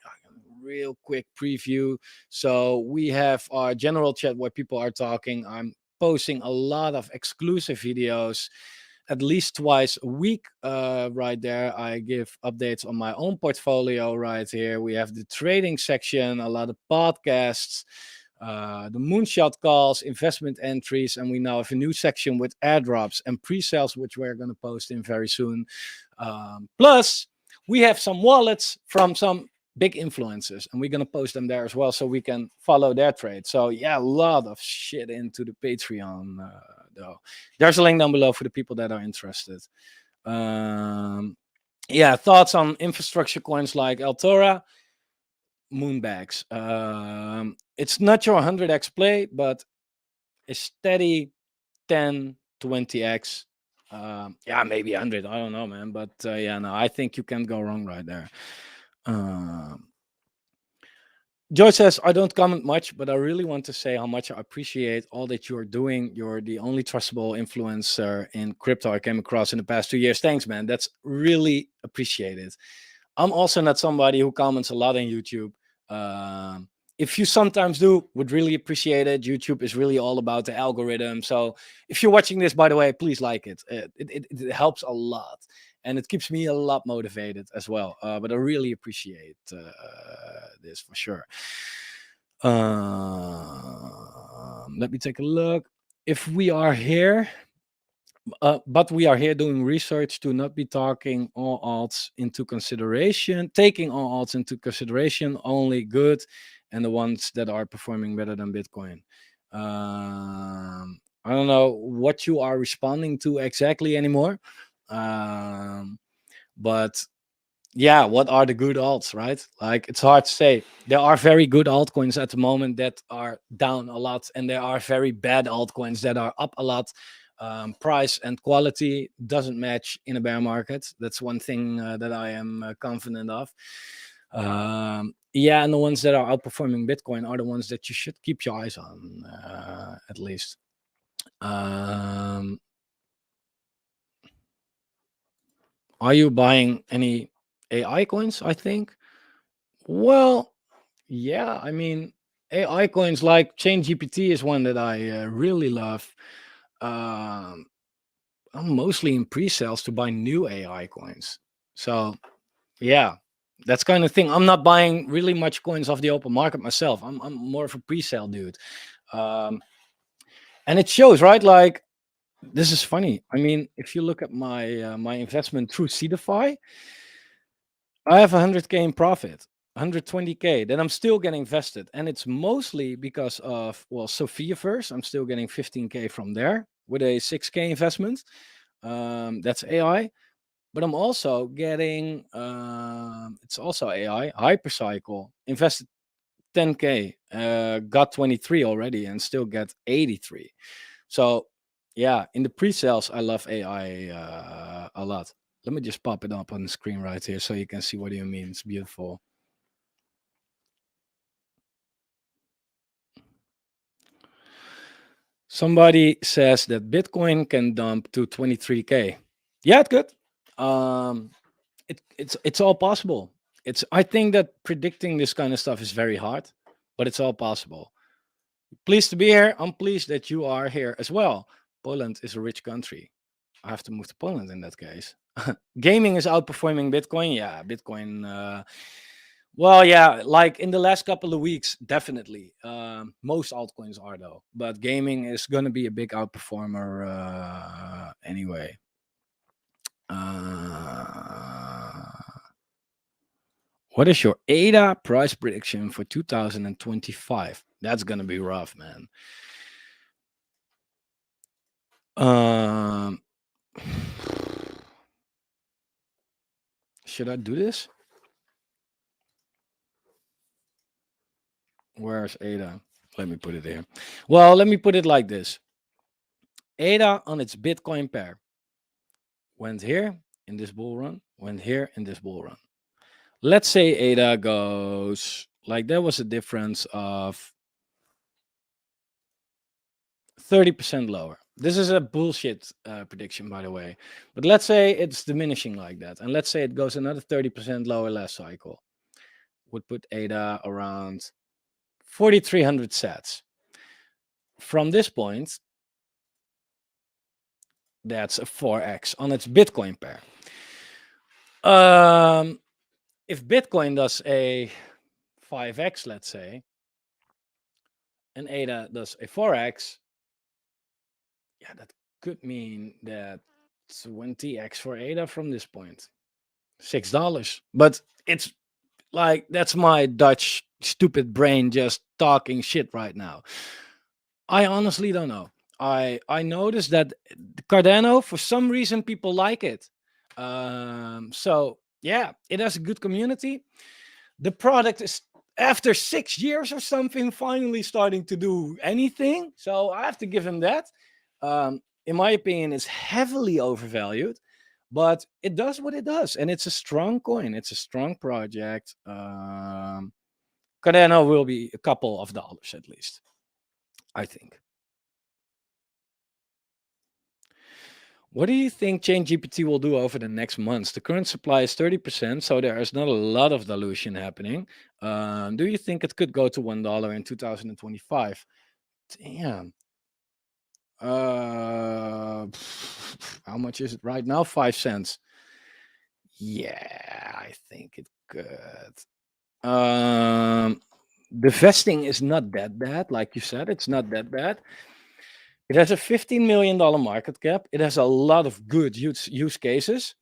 real quick preview, so we have our general chat where people are talking. I'm posting a lot of exclusive videos at least twice a week. Right there, I give updates on my own portfolio. Right here, we have the trading section, a lot of podcasts, the moonshot calls, investment entries, and we now have a new section with airdrops and pre-sales, which we're going to post in very soon. Plus, we have some wallets from some big influencers, and we're going to post them there as well, so we can follow their trade. So yeah, a lot of shit into the Patreon, though. There's a link down below for the people that are interested. Yeah, thoughts on infrastructure coins like Altora? Moonbags. It's not your 100x play, but a steady 10, 20x. Yeah, maybe 100. I don't know, man. But yeah, no, I think you can't go wrong right there. Joy says, I don't comment much, but I really want to say how much I appreciate all that you're doing. You're the only trustable influencer in crypto I came across in the past 2 years. Thanks, man. That's really appreciated. I'm also not somebody who comments a lot on YouTube. If you sometimes do, would really appreciate it. YouTube is really all about the algorithm. So if you're watching this, by the way, please like it. It helps a lot, and it keeps me a lot motivated as well. But I really appreciate this for sure. Let me take a look. If we are here, but we are here doing research to not be talking all alts into consideration, taking all alts into consideration, only good, and the ones that are performing better than Bitcoin. I don't know what you are responding to exactly anymore, but yeah, what are the good alts, right? Like, it's hard to say. There are very good altcoins at the moment that are down a lot, and there are very bad altcoins that are up a lot. Price and quality doesn't match in a bear market. That's one thing that I am confident of. Yeah, and the ones that are outperforming Bitcoin are the ones that you should keep your eyes on, at least. Are you buying any AI coins? I think. Well, yeah, I mean, AI coins like Chain GPT is one that I really love. Um, I'm mostly in pre-sales to buy new AI coins. So yeah, that's kind of thing. I'm not buying really much coins off the open market myself. I'm more of a pre-sale dude. Um, and it shows, right? Like, this is funny. I mean, if you look at my investment through Cedify, I have 100K in profit, 120K. Then I'm still getting invested, and it's mostly because of, well, Sophia first. I'm still getting 15K from there with a 6K investment. That's AI, but I'm also getting it's also AI Hypercycle, invested 10K, got 23 already, and still get 83. So yeah, in the pre-sales, I love AI a lot. Let me just pop it up on the screen right here so you can see what do you mean. It's beautiful. Somebody says that Bitcoin can dump to 23K. Yeah, it could. Um, it's all possible. I think that predicting this kind of stuff is very hard, but it's all possible. Pleased to be here. I'm pleased that you are here as well. Poland is a rich country. I have to move to Poland in that case. Gaming is outperforming Bitcoin. Yeah, Bitcoin. Well, yeah, like in the last couple of weeks, definitely. Most altcoins are though, but gaming is gonna be a big outperformer anyway. Uh, what is your ADA price prediction for 2025? That's gonna be rough, man. Um, should I do this? Where's ADA? Let me put it here. Well, let me put it like this. ADA on its Bitcoin pair went here in this bull run, went here in this bull run. Let's say ADA goes like there was a difference of 30% lower. This is a bullshit prediction, by the way. But let's say it's diminishing like that. And let's say it goes another 30% lower last cycle. Would put ADA around 4,300 sats. From this point, that's a 4x on its Bitcoin pair. If Bitcoin does a 5x, let's say, and ADA does a 4x, yeah, that could mean that 20x for ADA from this point. $6. But it's like, that's my Dutch stupid brain just talking shit right now. I honestly don't know. I noticed that Cardano, for some reason, people like it. So yeah, it has a good community. The product is, after 6 years or something, finally starting to do anything. So I have to give him that. In my opinion, it's heavily overvalued, but it does what it does, and it's a strong coin. It's a strong project. Cardano will be a couple of dollars at least, I think. What do you think ChainGPT will do over the next months? The current supply is 30%, so there is not a lot of dilution happening. Do you think it could go to $1 in 2025? Damn. How much is it right now? 5 cents. Yeah, I think it could. The vesting is not that bad, like you said. It's not that bad. It has a $15 million market cap. It has a lot of good use cases.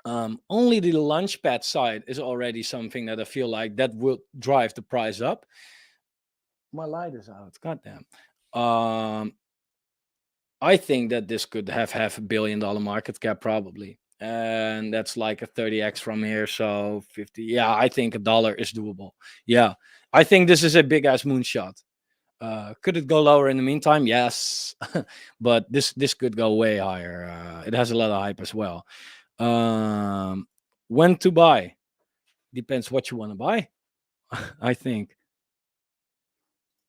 Only the launchpad side is already something that I feel like that will drive the price up. My light is out. Goddamn. I think that this could have $500 million market cap probably, and that's like a 30x from here. So 50. Yeah, I think $1 is doable. Yeah, I think this is a big ass moonshot. Could it go lower in the meantime? Yes, but this could go way higher. It has a lot of hype as well. When to buy depends what you want to buy. I think.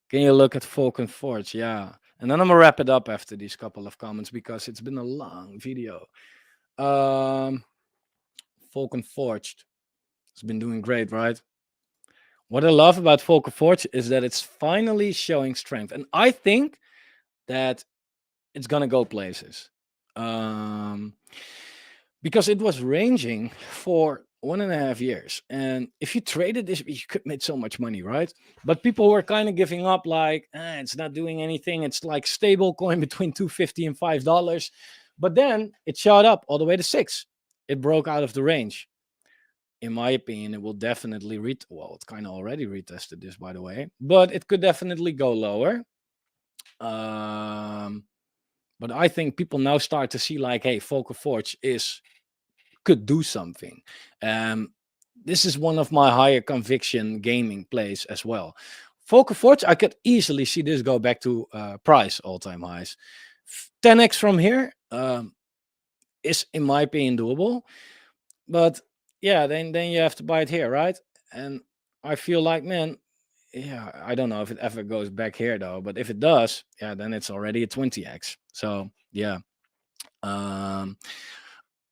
Can you look at Falcon Forge? Yeah, and then I'm gonna wrap it up after these couple of comments because it's been a long video. Falcon Forged. It's been doing great, right? What I love about Falcon Forge is that it's finally showing strength, and I think that it's gonna go places. Um, because it was ranging for 1.5 years. And if you traded this, you could make so much money, right? But people were kind of giving up, like, it's not doing anything. It's like stable coin between 250 and $5. But then it shot up all the way to 6. It broke out of the range. In my opinion, it will definitely well, it's kind of already retested this, by the way, but it could definitely go lower. Um, but I think people now start to see, like, hey, Focal Forge could do something. Um, this is one of my higher conviction gaming plays as well. Focal Forge, I could easily see this go back to price all-time highs. 10x from here is, in my opinion, doable. But yeah, then you have to buy it here, right? And I feel like, man, yeah, I don't know if it ever goes back here though. But if it does, yeah, then it's already a 20x. So yeah. Um,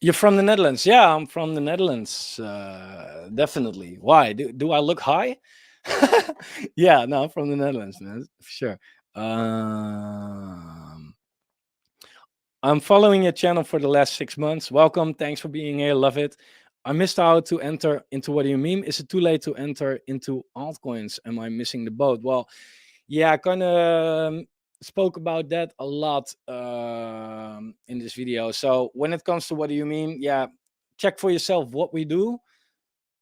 you're from the Netherlands. Yeah, I'm from the Netherlands. Definitely. Why? Do I look high? Yeah, no, I'm from the Netherlands, man. For sure. I'm following your channel for the last 6 months. Welcome. Thanks for being here. Love it. I missed out to enter into what do you mean? Is it too late to enter into altcoins? Am I missing the boat? Well, yeah, I kind of spoke about that a lot in this video. So when it comes to what do you mean? Yeah, check for yourself what we do.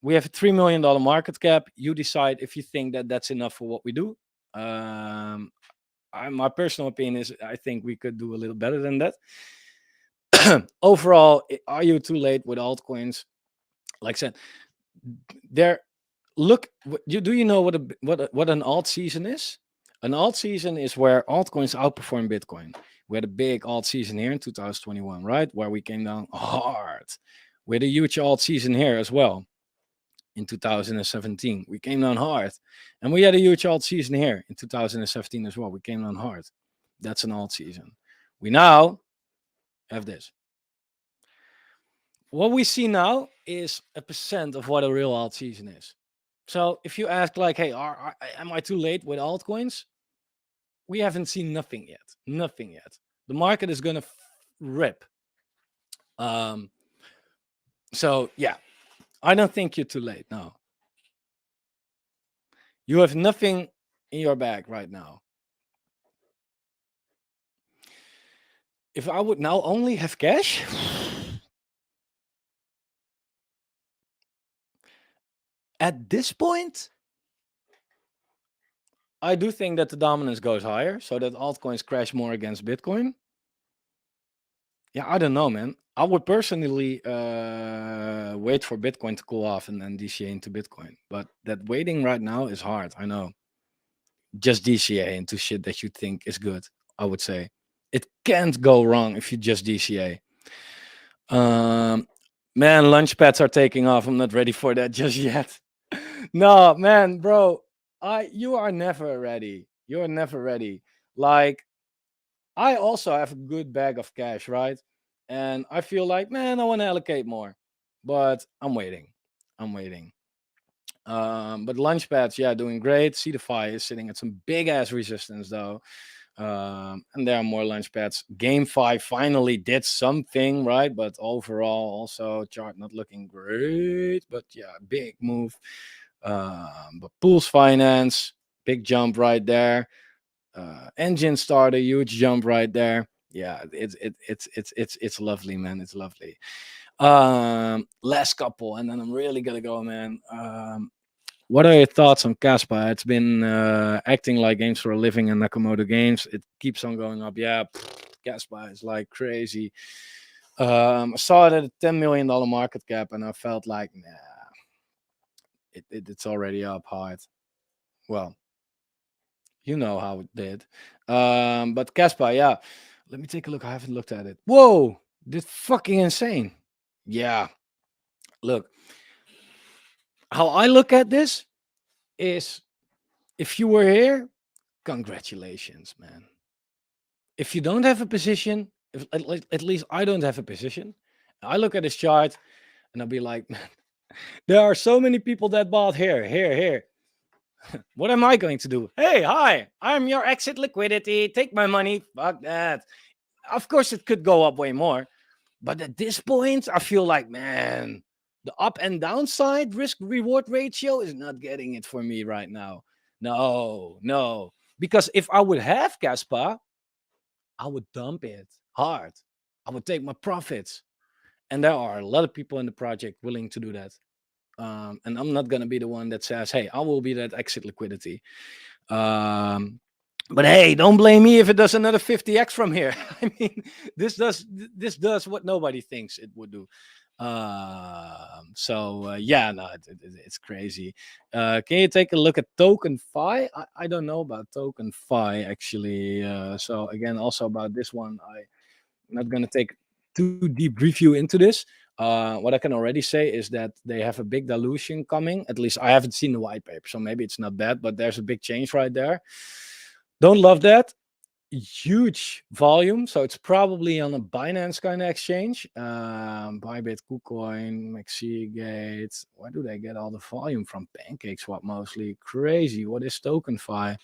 We have a $3 million market cap. You decide if you think that that's enough for what we do. My personal opinion is I think we could do a little better than that. Overall, are you too late with altcoins? Like I said, there. Look, do you know what an alt season is? An alt season is where altcoins outperform Bitcoin. We had a big alt season here in 2021, right? Where we came down hard. We had a huge alt season here as well in 2017. We came down hard. And we had a huge alt season here in 2017 as well. We came down hard. That's an alt season. We now have this. What we see now is a percent of what a real alt season is. So if you ask, like, hey, am I too late with altcoins? We haven't seen nothing yet. Nothing yet. The market is gonna rip. So yeah, I don't think you're too late. No, you have nothing in your bag right now. If I would now only have cash, at this point, I do think that the dominance goes higher, so that altcoins crash more against Bitcoin. Yeah, I don't know, man. I would personally wait for Bitcoin to cool off and then DCA into Bitcoin. But that waiting right now is hard. I know. Just DCA into shit that you think is good, I would say. It can't go wrong if you just DCA. Man, lunch pads are taking off. I'm not ready for that just yet. No, man, bro. You are never ready. You're never ready. Like, I also have a good bag of cash, right? And I feel like, man, I want to allocate more, but I'm waiting. I'm waiting. But Launchpads, yeah, doing great. Cetify is sitting at some big ass resistance though. And there are more Launchpads. GameFi finally did something, right? But overall, also chart not looking great. But yeah, big move. But Pools Finance, big jump right there. Engine Start, a huge jump right there. Yeah, it's lovely, man. It's lovely. Last couple, and then I'm really gonna go, man. What are your thoughts on Caspa? It's been acting like games for a living in Nakamoto Games. It keeps on going up. Yeah, Caspa is like crazy. I saw it at a $10 million market cap, and I felt like, nah, it's already up hard. Well, you know how it did. But Caspa, yeah. Let me take a look. I haven't looked at it. Whoa, this fucking insane. Yeah. Look, how I look at this is, if you were here, congratulations, man. If you don't have a position, if at least I don't have a position, I look at this chart and I'll be like, man, there are so many people that bought here. What am I going to do? Hey, hi, I'm your exit liquidity. Take my money. Fuck that. Of course, it could go up way more, but at this point, I feel like, man, the up and downside risk reward ratio is not getting it for me right now. No, no. Because if I would have Caspa, I would dump it hard. I would take my profits. And there are a lot of people in the project willing to do that. And I'm not going to be the one that says, hey, I will be that exit liquidity. Um, but hey, don't blame me if it does another 50x from here. I mean, this does what nobody thinks it would do. Yeah, no, it's crazy. Can you take a look at token fi? I don't know about token fi actually. So again, also about this one, I'm not gonna take too deep review into this. What I can already say is that they have a big dilution coming. At least I haven't seen the white paper, so maybe it's not bad, but there's a big change right there. Don't love that. Huge volume, so it's probably on a Binance kind of exchange. Bybit, Kucoin, Maxigate. Where do they get all the volume from? Pancake swap mostly. Crazy. What is TokenFi?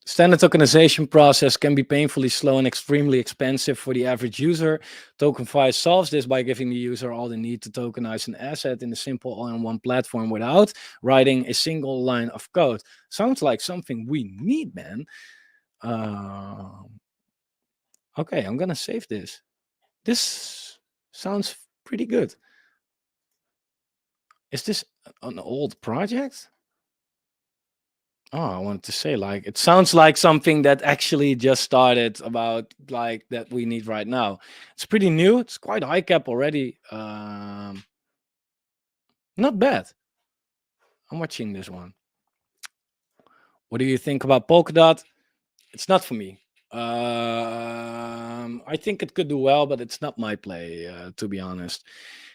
Standard tokenization process can be painfully slow and extremely expensive for the average user. TokenFi solves this by giving the user all they need to tokenize an asset in a simple all-in-one platform without writing a single line of code. Sounds like something we need, man. Okay, I'm gonna save this. This sounds pretty good. Is this an old project? Oh, I wanted to say, like, it sounds like something that actually just started about like that we need right now. It's pretty new. It's quite high cap already. Not bad. I'm watching this one. What do you think about Polkadot? It's not for me. I think it could do well, but it's not my play, to be honest.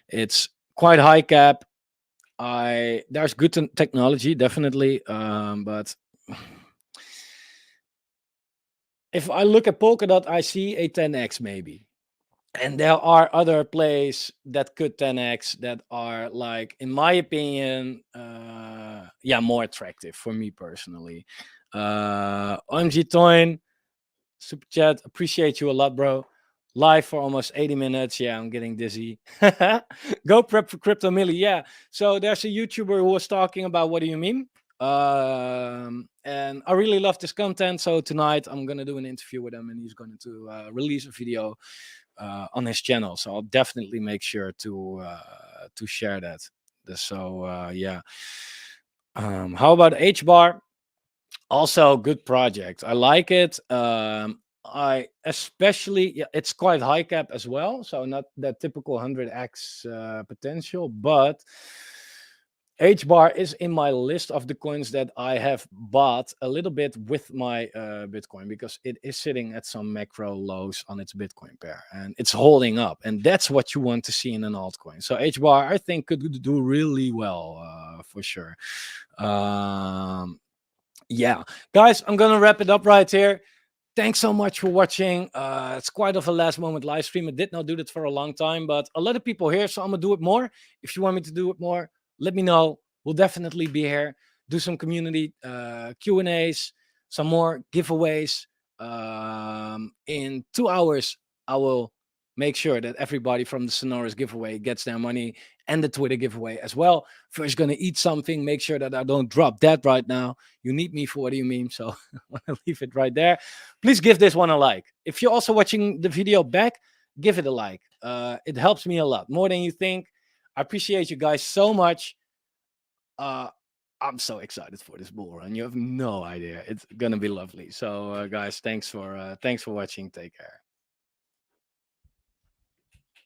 It's quite high cap. There's good technology, definitely, but if I look at Polkadot, I see a 10x maybe. And there are other plays that could 10x that are like, in my opinion, yeah, more attractive for me personally. OMG Toin, super chat, appreciate you a lot, bro. Live for almost 80 minutes. Yeah, I'm getting dizzy. Go prep for Crypto Millie. Yeah. So there's a YouTuber who was talking about what do you mean? And I really love this content. So tonight I'm gonna do an interview with him, and he's going to release a video on his channel. So I'll definitely make sure to share that. Yeah. How about H bar? Also good project. I like it. I especially, yeah, it's quite high cap as well, so not that typical 100x potential, but H bar is in my list of the coins that I have bought a little bit with my Bitcoin, because it is sitting at some macro lows on its Bitcoin pair and it's holding up, and that's what you want to see in an altcoin. So H bar, I think, could do really well for sure. Yeah, guys, I'm gonna wrap it up right here. Thanks so much for watching. It's quite of a last moment live stream. I did not do that for a long time, but a lot of people here, so I'm gonna do it more. If you want me to do it more, let me know. We'll definitely be here. Do some community Q and A's, some more giveaways. In 2 hours, I will make sure that everybody from the Sonoras giveaway gets their money, and the Twitter giveaway as well. First, gonna eat something. Make sure that I don't drop that right now. You need me for what do you mean? So I want to leave it right there. Please give this one a like. If you're also watching the video back, give it a like. It helps me a lot, more than you think. I appreciate you guys so much. Uh, I'm so excited for this bull run. You have no idea. It's gonna be lovely. So, guys, thanks for watching. Take care.